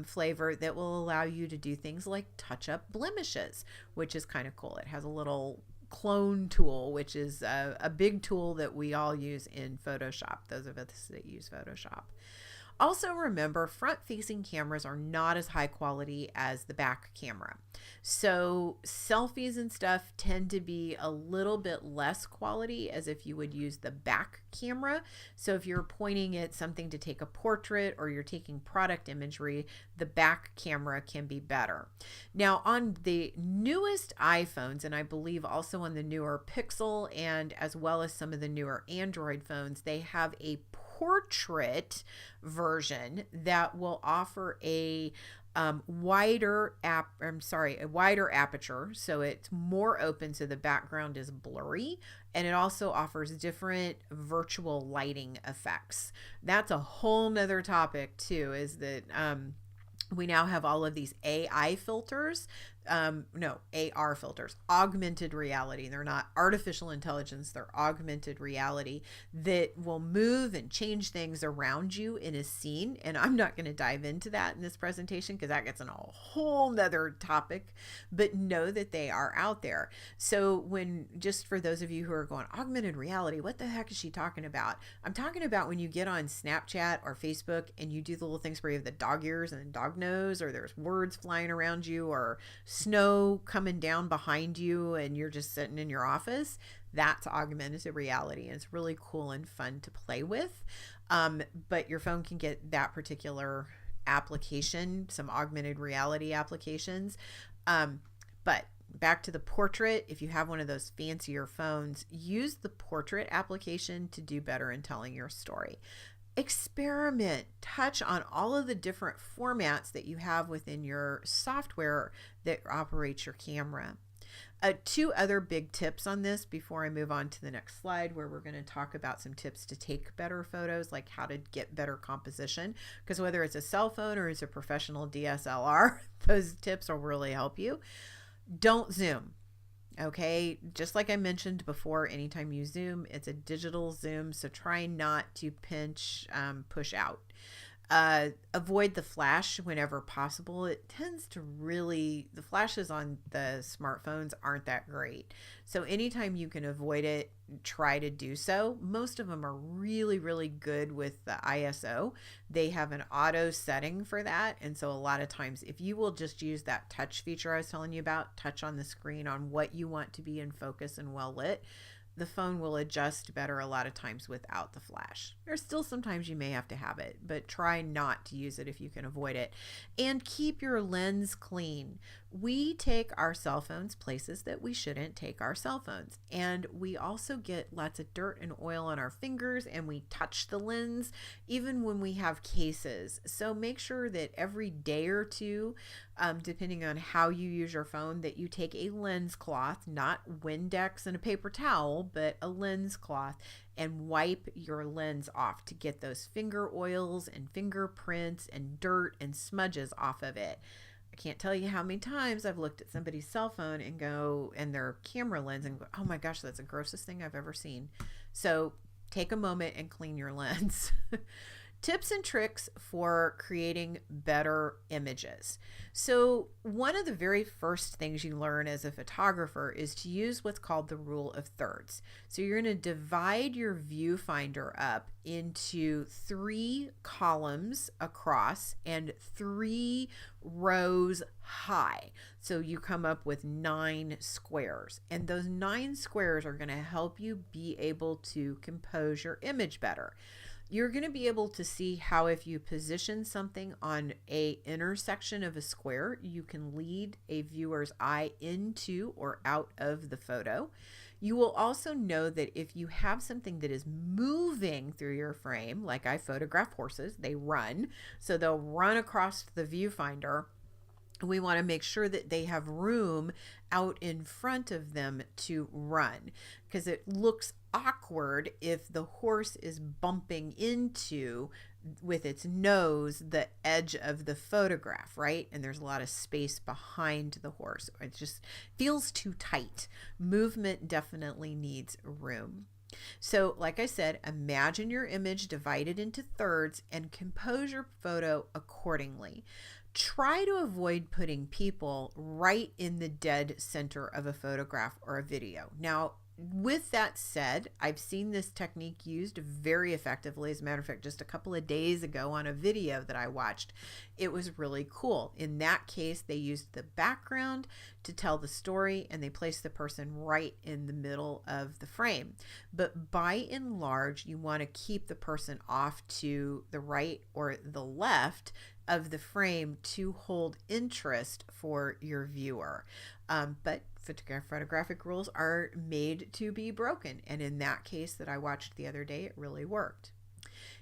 flavor that will allow you to do things like touch up blemishes, which is kind of cool. It has a little clone tool, which is a big tool that we all use in Photoshop, those of us that use Photoshop. Also remember, front-facing cameras are not as high quality as the back camera. So selfies and stuff tend to be a little bit less quality as if you would use the back camera. So if you're pointing at something to take a portrait or you're taking product imagery, the back camera can be better. Now on the newest iPhones, and I believe also on the newer Pixel and as well as some of the newer Android phones, they have a portrait version that will offer a wider aperture, so it's more open, so the background is blurry, and it also offers different virtual lighting effects. That's a whole nother topic too, is that we now have all of these AI filters, AR filters, augmented reality. They're not artificial intelligence, they're augmented reality that will move and change things around you in a scene. And I'm not going to dive into that in this presentation because that gets in a whole nother topic, but know that they are out there. So just for those of you who are going, augmented reality, what the heck is she talking about? I'm talking about when you get on Snapchat or Facebook and you do the little things where you have the dog ears and the dog nose, or there's words flying around you, or snow coming down behind you and you're just sitting in your office. That's augmented reality, and it's really cool and fun to play with. But your phone can get that particular application, some augmented reality applications. But back to the portrait, if you have one of those fancier phones, use the portrait application to do better in telling your story. Experiment, touch on all of the different formats that you have within your software that operates your camera. Two other big tips on this before I move on to the next slide, where we're going to talk about some tips to take better photos, like how to get better composition, because whether it's a cell phone or it's a professional DSLR, those tips will really help you. Don't zoom. Okay, just like I mentioned before, anytime you zoom, it's a digital zoom, so try not to push out. Avoid the flash whenever possible. It tends to really, the flashes on the smartphones aren't that great. So anytime you can avoid it, try to do so. Most of them are really, really good with the ISO. They have an auto setting for that. And so a lot of times, if you will just use that touch feature I was telling you about, touch on the screen on what you want to be in focus and well lit, the phone will adjust better a lot of times without the flash. There's still sometimes you may have to have it, but try not to use it if you can avoid it. And keep your lens clean. We take our cell phones places that we shouldn't take our cell phones. And we also get lots of dirt and oil on our fingers, and we touch the lens even when we have cases. So make sure that every day or two, depending on how you use your phone, that you take a lens cloth, not Windex and a paper towel, but a lens cloth, and wipe your lens off to get those finger oils and fingerprints and dirt and smudges off of it. I can't tell you how many times I've looked at somebody's cell phone and their camera lens and go, oh my gosh, that's the grossest thing I've ever seen. So take a moment and clean your lens. Tips and tricks for creating better images. So one of the very first things you learn as a photographer is to use what's called the rule of thirds. So you're going to divide your viewfinder up into 3 columns across and 3 rows high. So you come up with 9 squares, and those 9 squares are going to help you be able to compose your image better. You're going to be able to see how if you position something on a intersection of a square, you can lead a viewer's eye into or out of the photo. You will also know that if you have something that is moving through your frame, like I photograph horses, they run, so they'll run across the viewfinder. We want to make sure that they have room out in front of them to run, because it looks awkward if the horse is bumping into, with its nose, the edge of the photograph, right? And there's a lot of space behind the horse. It just feels too tight. Movement definitely needs room. So like I said, imagine your image divided into thirds and compose your photo accordingly. Try to avoid putting people right in the dead center of a photograph or a video. Now, with that said, I've seen this technique used very effectively. As a matter of fact, just a couple of days ago on a video that I watched, it was really cool. In that case, they used the background to tell the story, and they placed the person right in the middle of the frame. But by and large, you want to keep the person off to the right or the left of the frame to hold interest for your viewer. But photographic rules are made to be broken, and in that case that I watched the other day, it really worked.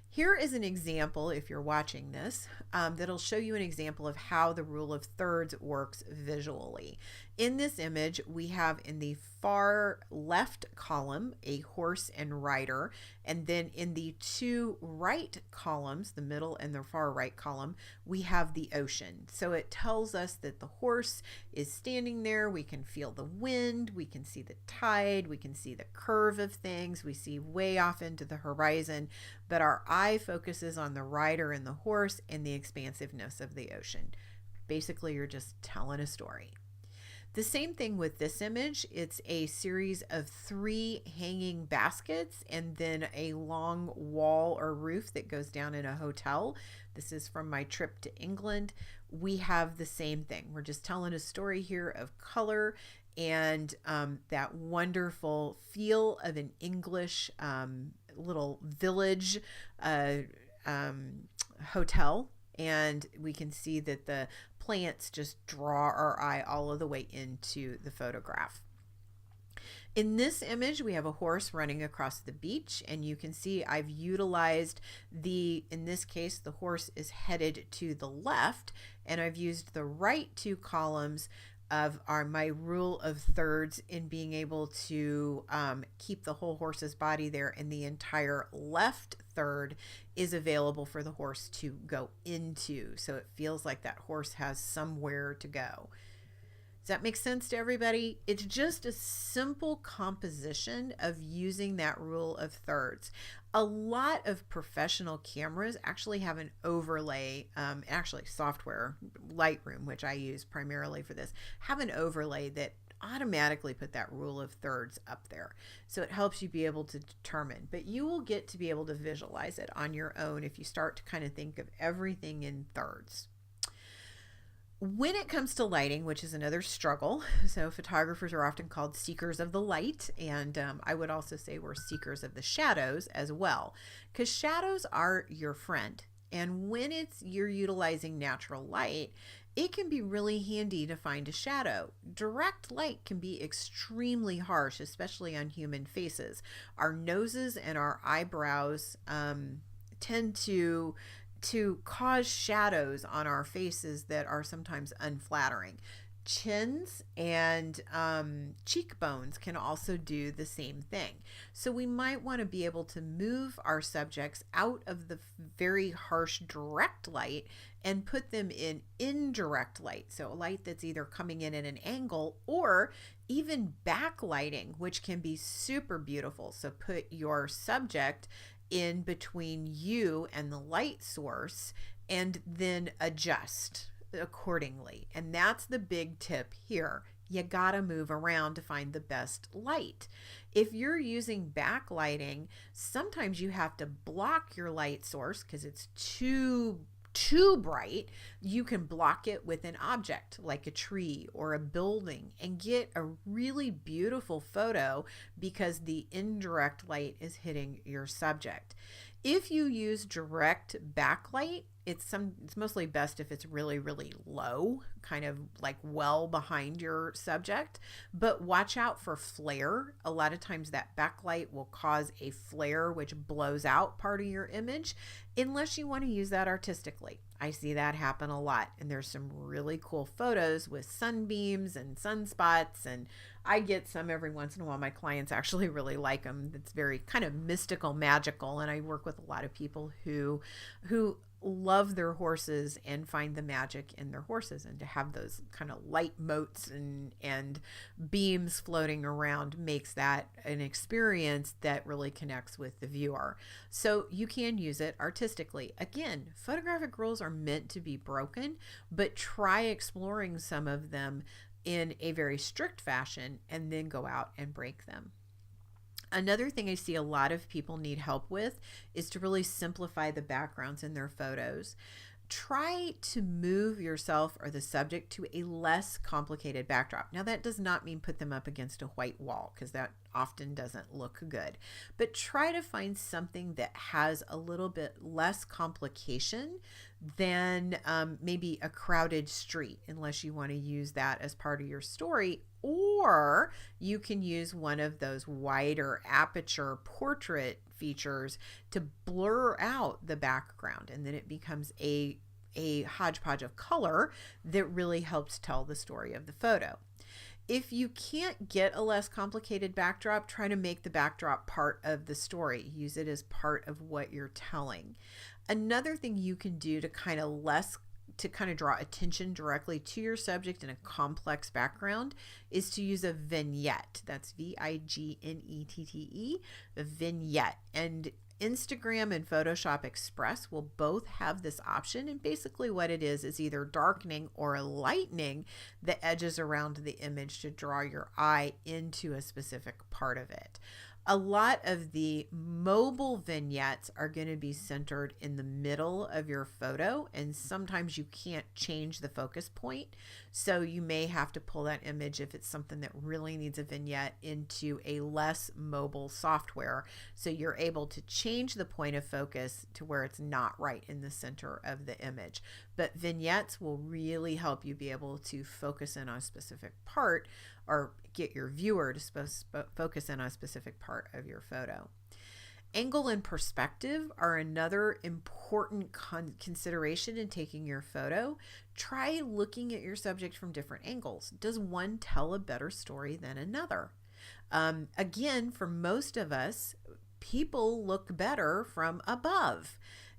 Here is an example, if you're watching this, that'll show you an example of how the rule of thirds works visually. In this image, we have in the far left column a horse and rider, and then in the 2 right columns, the middle and the far right column, we have the ocean. So it tells us that the horse is standing there. We can feel the wind, we can see the tide, we can see the curve of things, we see way off into the horizon, but our eye focuses on the rider and the horse and the expansiveness of the ocean. Basically, you're just telling a story. The same thing with this image. It's a series of 3 hanging baskets and then a long wall or roof that goes down in a hotel. This is from my trip to England. We have the same thing. We're just telling a story here of color and that wonderful feel of an English little village hotel. And we can see that the plants just draw our eye all of the way into the photograph. In this image, we have a horse running across the beach, and you can see I've utilized in this case, the horse is headed to the left, and I've used the right 2 columns of my rule of thirds in being able to keep the whole horse's body there, and the entire left third is available for the horse to go into, so it feels like that horse has somewhere to go. Does that make sense to everybody? It's just a simple composition of using that rule of thirds. A lot of professional cameras actually have an overlay, actually software, Lightroom, which I use primarily for this, have an overlay that automatically put that rule of thirds up there. So it helps you be able to determine, but you will get to be able to visualize it on your own if you start to kind of think of everything in thirds. When it comes to lighting, which is another struggle, so photographers are often called seekers of the light, and I would also say we're seekers of the shadows as well, because shadows are your friend. And when you're utilizing natural light, it can be really handy to find a shadow. Direct light can be extremely harsh, especially on human faces. Our noses and our eyebrows tend to cause shadows on our faces that are sometimes unflattering. Chins and cheekbones can also do the same thing. So we might want to be able to move our subjects out of the very harsh direct light and put them in indirect light. So a light that's either coming in at an angle or even backlighting, which can be super beautiful. So put your subject in between you and the light source and then adjust accordingly. And that's the big tip here. You gotta move around to find the best light. If you're using backlighting, sometimes you have to block your light source because it's too bright. You can block it with an object like a tree or a building and get a really beautiful photo because the indirect light is hitting your subject. If you use direct backlight, it's mostly best if it's really, really low, kind of like well behind your subject, but watch out for flare. A lot of times that backlight will cause a flare which blows out part of your image unless you want to use that artistically. I see that happen a lot, and there's some really cool photos with sunbeams and sunspots, and I get some every once in a while. My clients actually really like them. It's very kind of mystical, magical, and I work with a lot of people who love their horses and find the magic in their horses, and to have those kind of light motes and beams floating around makes that an experience that really connects with the viewer. So you can use it artistically. Again, photographic rules are meant to be broken, but try exploring some of them in a very strict fashion and then go out and break them. Another thing I see a lot of people need help with is to really simplify the backgrounds in their photos. Try to move yourself or the subject to a less complicated backdrop. Now, that does not mean put them up against a white wall, because that often doesn't look good. But try to find something that has a little bit less complication than maybe a crowded street, unless you want to use that as part of your story. Or you can use one of those wider aperture portrait features to blur out the background, and then it becomes a hodgepodge of color that really helps tell the story of the photo. If you can't get a less complicated backdrop, try to make the backdrop part of the story. Use it as part of what you're telling. Another thing you can do to kind of draw attention directly to your subject in a complex background is to use a vignette. That's vignette, a vignette. And Instagram and Photoshop Express will both have this option, and basically what it is either darkening or lightening the edges around the image to draw your eye into a specific part of it. A lot of the mobile vignettes are going to be centered in the middle of your photo, and sometimes you can't change the focus point. So you may have to pull that image, if it's something that really needs a vignette, into a less mobile software. So you're able to change the point of focus to where it's not right in the center of the image. But vignettes will really help you be able to focus in on a specific part, or get your viewer to focus in on a specific part of your photo. Angle and perspective are another important consideration in taking your photo. Try looking at your subject from different angles. Does one tell a better story than another? Again, for most of us, people look better from above.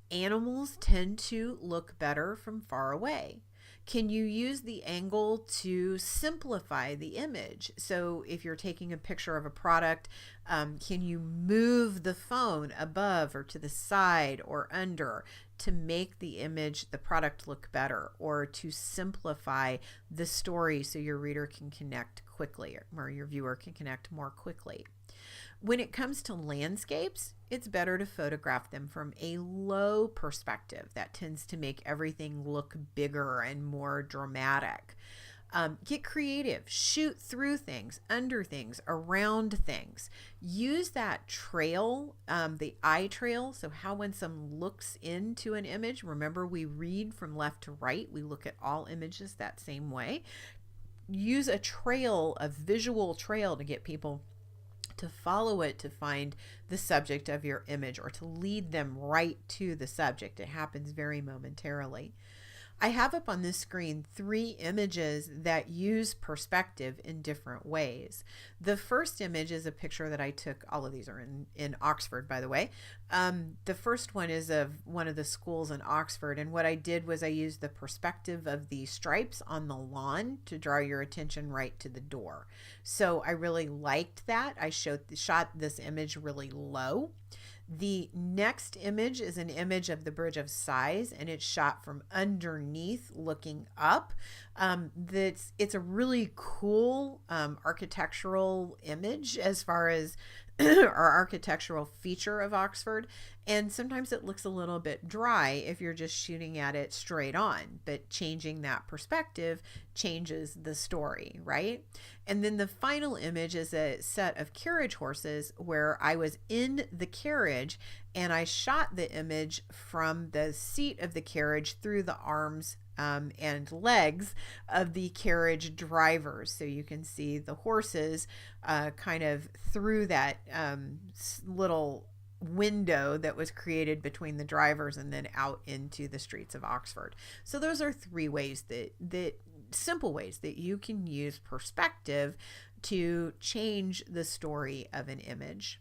Animals tend to look better from far away. Can you use the angle to simplify the image? So if you're taking a picture of a product, can you move the phone above or to the side or under to make the image, the product look better, or to simplify the story so your reader can connect quickly, or your viewer can connect more quickly? When it comes to landscapes, it's better to photograph them from a low perspective. That tends to make everything look bigger and more dramatic. Get creative, shoot through things, under things, around things. Use that trail, the eye trail. So how when someone looks into an image, remember we read from left to right. We look at all images that same way. Use a trail, a visual trail, to get people to follow it to find the subject of your image, or to lead them right to the subject. It happens very momentarily. I have up on this screen 3 images that use perspective in different ways. The first image is a picture that I took. All of these are in Oxford, by the way. The first one is of one of the schools in Oxford, and what I did was I used the perspective of the stripes on the lawn to draw your attention right to the door. So I really liked that. I shot this image really low. The next image is an image of the Bridge of Sighs, and it's shot from underneath looking up. It's a really cool architectural image as far as our architectural feature of Oxford. And sometimes it looks a little bit dry if you're just shooting at it straight on, but changing that perspective changes the story, right? And then the final image is a set of carriage horses where I was in the carriage and I shot the image from the seat of the carriage through the arms and legs of the carriage drivers. So you can see the horses kind of through that little window that was created between the drivers and then out into the streets of Oxford. So those are 3 ways that simple ways that you can use perspective to change the story of an image.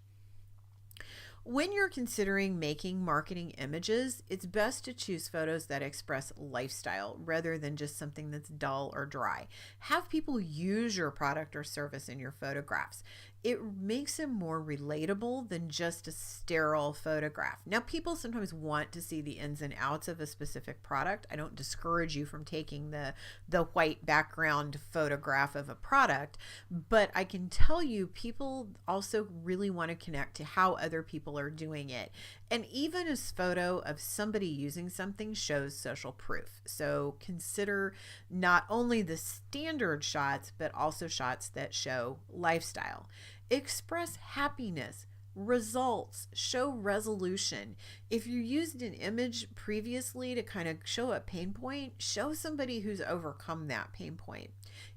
When you're considering making marketing images, it's best to choose photos that express lifestyle rather than just something that's dull or dry. Have people use your product or service in your photographs. It makes them more relatable than just a sterile photograph. Now, people sometimes want to see the ins and outs of a specific product. I don't discourage you from taking the white background photograph of a product, but I can tell you people also really want to connect to how other people are doing it. And even a photo of somebody using something shows social proof. So consider not only the standard shots, but also shots that show lifestyle. Express happiness, results, show resolution. If you used an image previously to kind of show a pain point, show somebody who's overcome that pain point.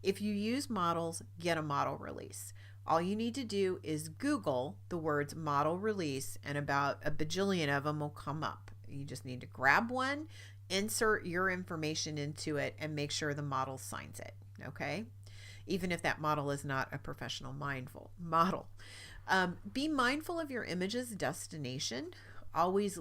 If you use models, get a model release. All you need to do is Google the words model release, and about a bajillion of them will come up. You just need to grab one, insert your information into it, and make sure the model signs it, okay? Even if that model is not a professional model. Be mindful of your image's destination. Always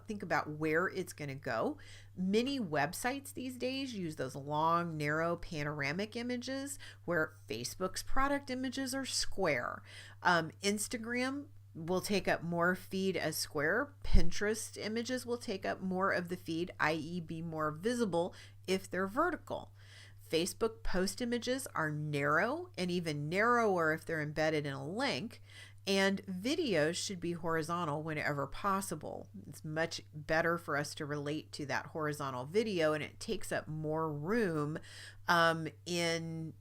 think about where it's going to go. Many websites these days use those long, narrow, panoramic images, where Facebook's product images are square. Instagram will take up more feed as square. Pinterest images will take up more of the feed, i.e. be more visible if they're vertical. Facebook post images are narrow, and even narrower if they're embedded in a link. And videos should be horizontal whenever possible. It's much better for us to relate to that horizontal video, and it takes up more room in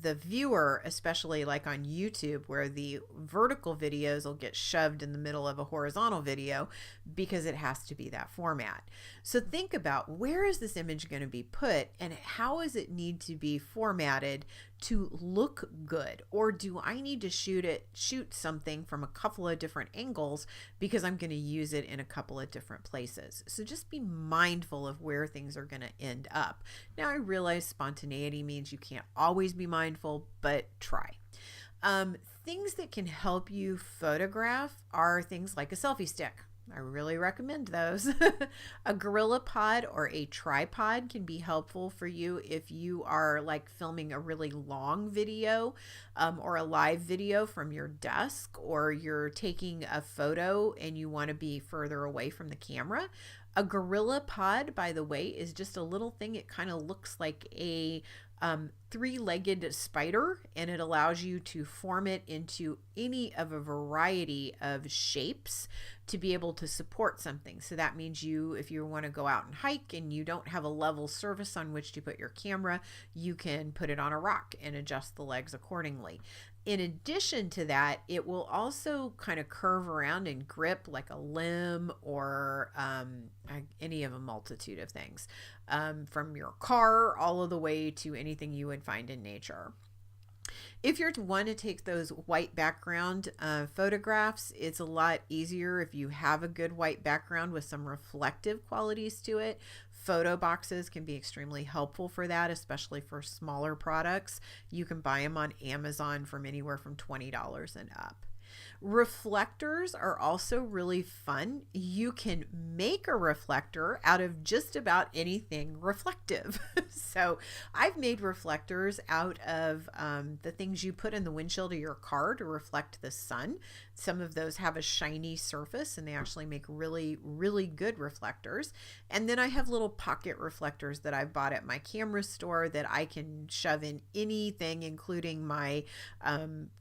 the viewer, especially like on YouTube, where the vertical videos will get shoved in the middle of a horizontal video because it has to be that format. So think about, where is this image going to be put, and how does it need to be formatted to look good? Or do I need to shoot something from a couple of different angles because I'm going to use it in a couple of different places? So just be mindful of where things are going to end up. Now, I realize spontaneity means you can't always be mindful, but try. Things that can help you photograph are things like a selfie stick. I really recommend those. A gorilla pod or a tripod can be helpful for you if you are like filming a really long video or a live video from your desk, or you're taking a photo and you want to be further away from the camera. A gorilla pod, by the way, is just a little thing. It kind of looks like a three-legged spider, and it allows you to form it into any of a variety of shapes to be able to support something. So that means if you want to go out and hike and you don't have a level surface on which to put your camera, you can put it on a rock and adjust the legs accordingly. In addition to that, it will also kind of curve around and grip like a limb or any of a multitude of things, from your car all of the way to anything you would find in nature. If you want to take those white background photographs, it's a lot easier if you have a good white background with some reflective qualities to it. Photo boxes can be extremely helpful for that, especially for smaller products. You can buy them on Amazon from anywhere from $20 and up. Reflectors are also really fun. You can make a reflector out of just about anything reflective. So I've made reflectors out of the things you put in the windshield of your car to reflect the sun. Some of those have a shiny surface and they actually make really, really good reflectors. And then I have little pocket reflectors that I've bought at my camera store that I can shove in anything, including my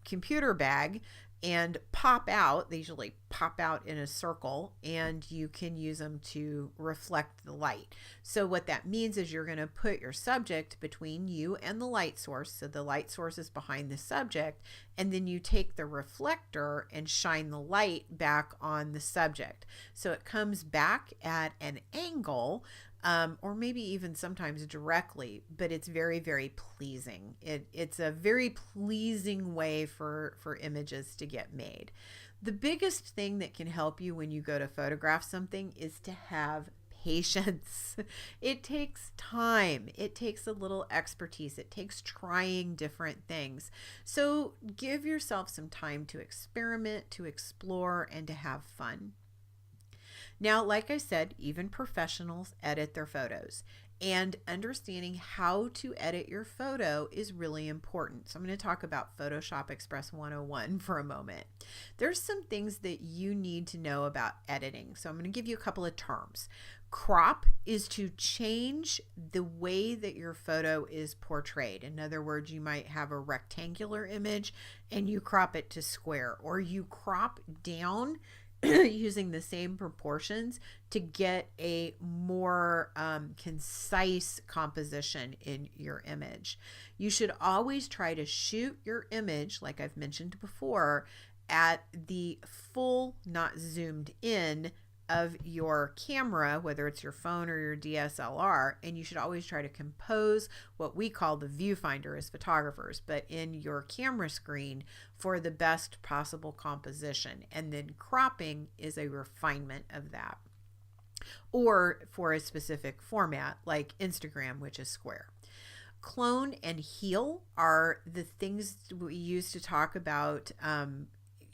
computer bag, and pop out. They usually pop out in a circle, and you can use them to reflect the light. So what that means is you're going to put your subject between you and the light source. So the light source is behind the subject, and then you take the reflector and shine the light back on the subject. So it comes back at an angle, or maybe even sometimes directly, but it's very, very pleasing. It's a very pleasing way for images to get made. The biggest thing that can help you when you go to photograph something is to have patience. It takes time. It takes a little expertise. It takes trying different things. So give yourself some time to experiment, to explore, and to have fun. Now, like I said, even professionals edit their photos, and understanding how to edit your photo is really important. So I'm going to talk about Photoshop Express 101 for a moment. There's some things that you need to know about editing. So I'm going to give you a couple of terms. Crop is to change the way that your photo is portrayed. In other words, you might have a rectangular image and you crop it to square, or you crop down using the same proportions to get a more concise composition in your image. You should always try to shoot your image, like I've mentioned before, at the full, not zoomed in, of your camera, whether it's your phone or your DSLR, and you should always try to compose what we call the viewfinder as photographers, but in your camera screen for the best possible composition. And then cropping is a refinement of that, or for a specific format like Instagram, which is square. Clone and heal are the things we use to talk about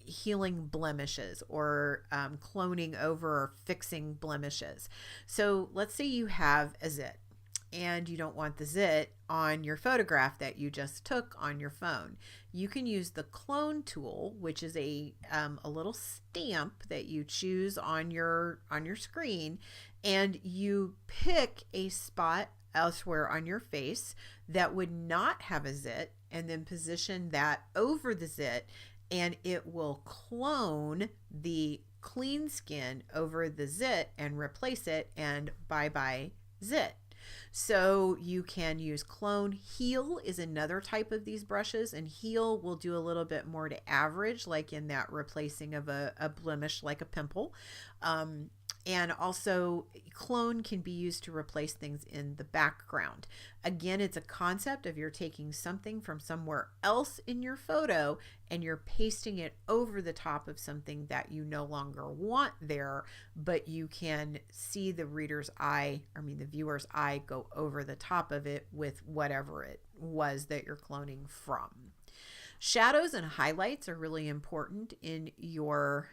healing blemishes, or cloning over or fixing blemishes. So let's say you have a zit and you don't want the zit on your photograph that you just took on your phone. You can use the clone tool, which is a little stamp that you choose on your screen, and you pick a spot elsewhere on your face that would not have a zit, and then position that over the zit, and it will clone the clean skin over the zit and replace it, and bye-bye zit. So you can use clone. Heal is another type of these brushes, and heal will do a little bit more to average, like in that replacing of a blemish like a pimple. And also clone can be used to replace things in the background. Again, it's a concept of you're taking something from somewhere else in your photo and you're pasting it over the top of something that you no longer want there, but you can see the viewer's eye go over the top of it with whatever it was that you're cloning from. Shadows and highlights are really important in your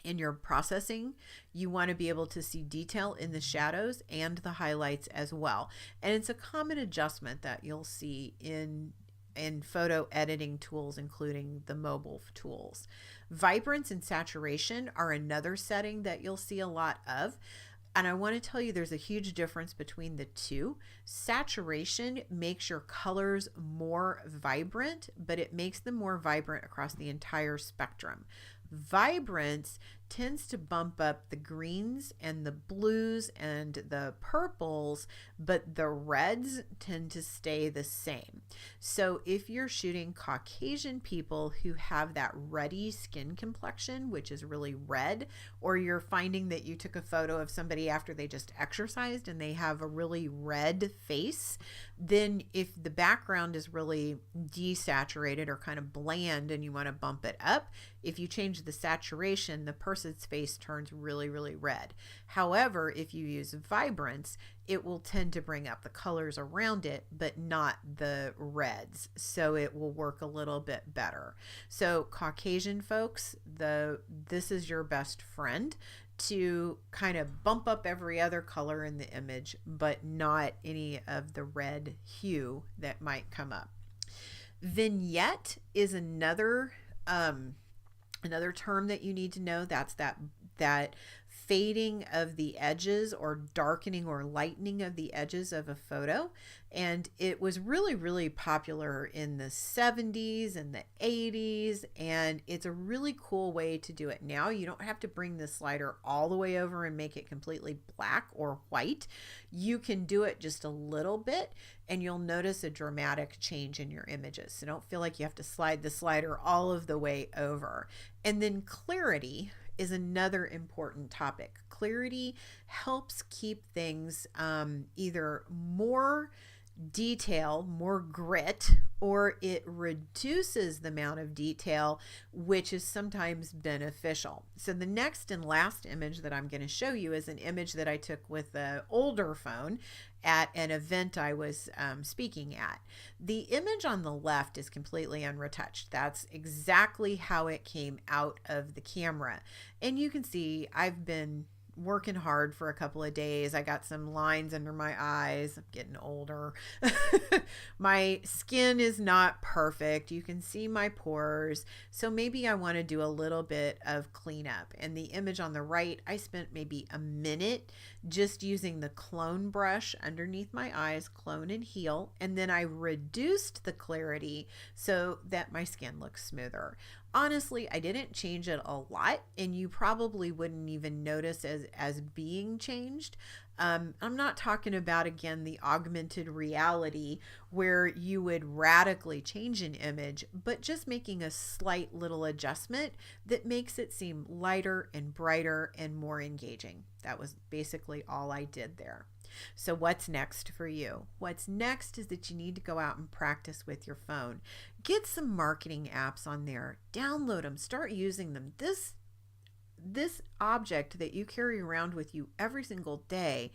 In your processing, you want to be able to see detail in the shadows and the highlights as well. And it's a common adjustment that you'll see in photo editing tools, including the mobile tools. Vibrance and saturation are another setting that you'll see a lot of. And I want to tell you there's a huge difference between the two. Saturation makes your colors more vibrant, but it makes them more vibrant across the entire spectrum. Vibrance tends to bump up the greens and the blues and the purples, but the reds tend to stay the same. So if you're shooting Caucasian people who have that ruddy skin complexion, which is really red, or you're finding that you took a photo of somebody after they just exercised and they have a really red face, then if the background is really desaturated or kind of bland and you want to bump it up, if you change the saturation, the person's face turns really, really red. However, if you use vibrance, it will tend to bring up the colors around it, but not the reds. So it will work a little bit better. So Caucasian folks, this is your best friend to kind of bump up every other color in the image, but not any of the red hue that might come up. Vignette is another term that you need to know. That's that fading of the edges or darkening or lightening of the edges of a photo. And it was really, really popular in the 70s and the 80s. And it's a really cool way to do it now. You don't have to bring the slider all the way over and make it completely black or white. You can do it just a little bit and you'll notice a dramatic change in your images. So don't feel like you have to slide the slider all of the way over. And then clarity is another important topic. Clarity helps keep things either more detail, more grit, or it reduces the amount of detail, which is sometimes beneficial. So the next and last image that I'm going to show you is an image that I took with an older phone at an event I was speaking at. The image on the left is completely unretouched. That's exactly how it came out of the camera. And you can see I've been working hard for a couple of days. I got some lines under my eyes. I'm getting older. My skin is not perfect. You can see my pores. So maybe I want to do a little bit of cleanup. And the image on the right, I spent maybe a minute just using the clone brush underneath my eyes, clone and heal. And then I reduced the clarity so that my skin looks smoother. Honestly, I didn't change it a lot, and you probably wouldn't even notice as being changed. I'm not talking about, again, the augmented reality where you would radically change an image, but just making a slight little adjustment that makes it seem lighter and brighter and more engaging. That was basically all I did there. So what's next for you? What's next is that you need to go out and practice with your phone. Get some marketing apps on there. Download them. Start using them. This object that you carry around with you every single day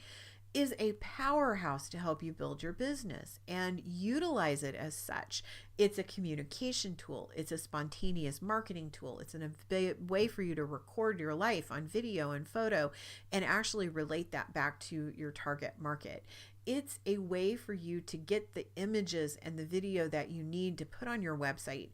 is a powerhouse to help you build your business, and utilize it as such. It's a communication tool. It's a spontaneous marketing tool. It's a way for you to record your life on video and photo and actually relate that back to your target market. It's a way for you to get the images and the video that you need to put on your website.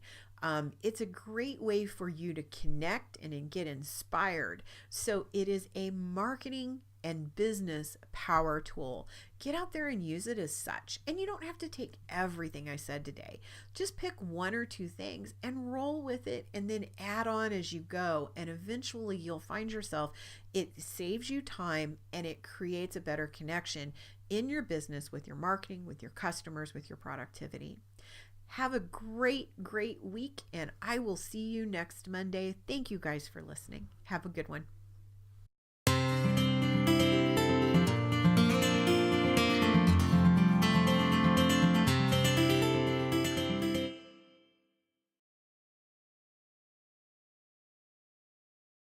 It's a great way for you to connect and get inspired. So it is a marketing and business power tool. Get out there and use it as such. And you don't have to take everything I said today. Just pick one or two things and roll with it, and then add on as you go. And eventually you'll find yourself, it saves you time and it creates a better connection in your business, with your marketing, with your customers, with your productivity. Have a great, great week, and I will see you next Monday. Thank you guys for listening. Have a good one.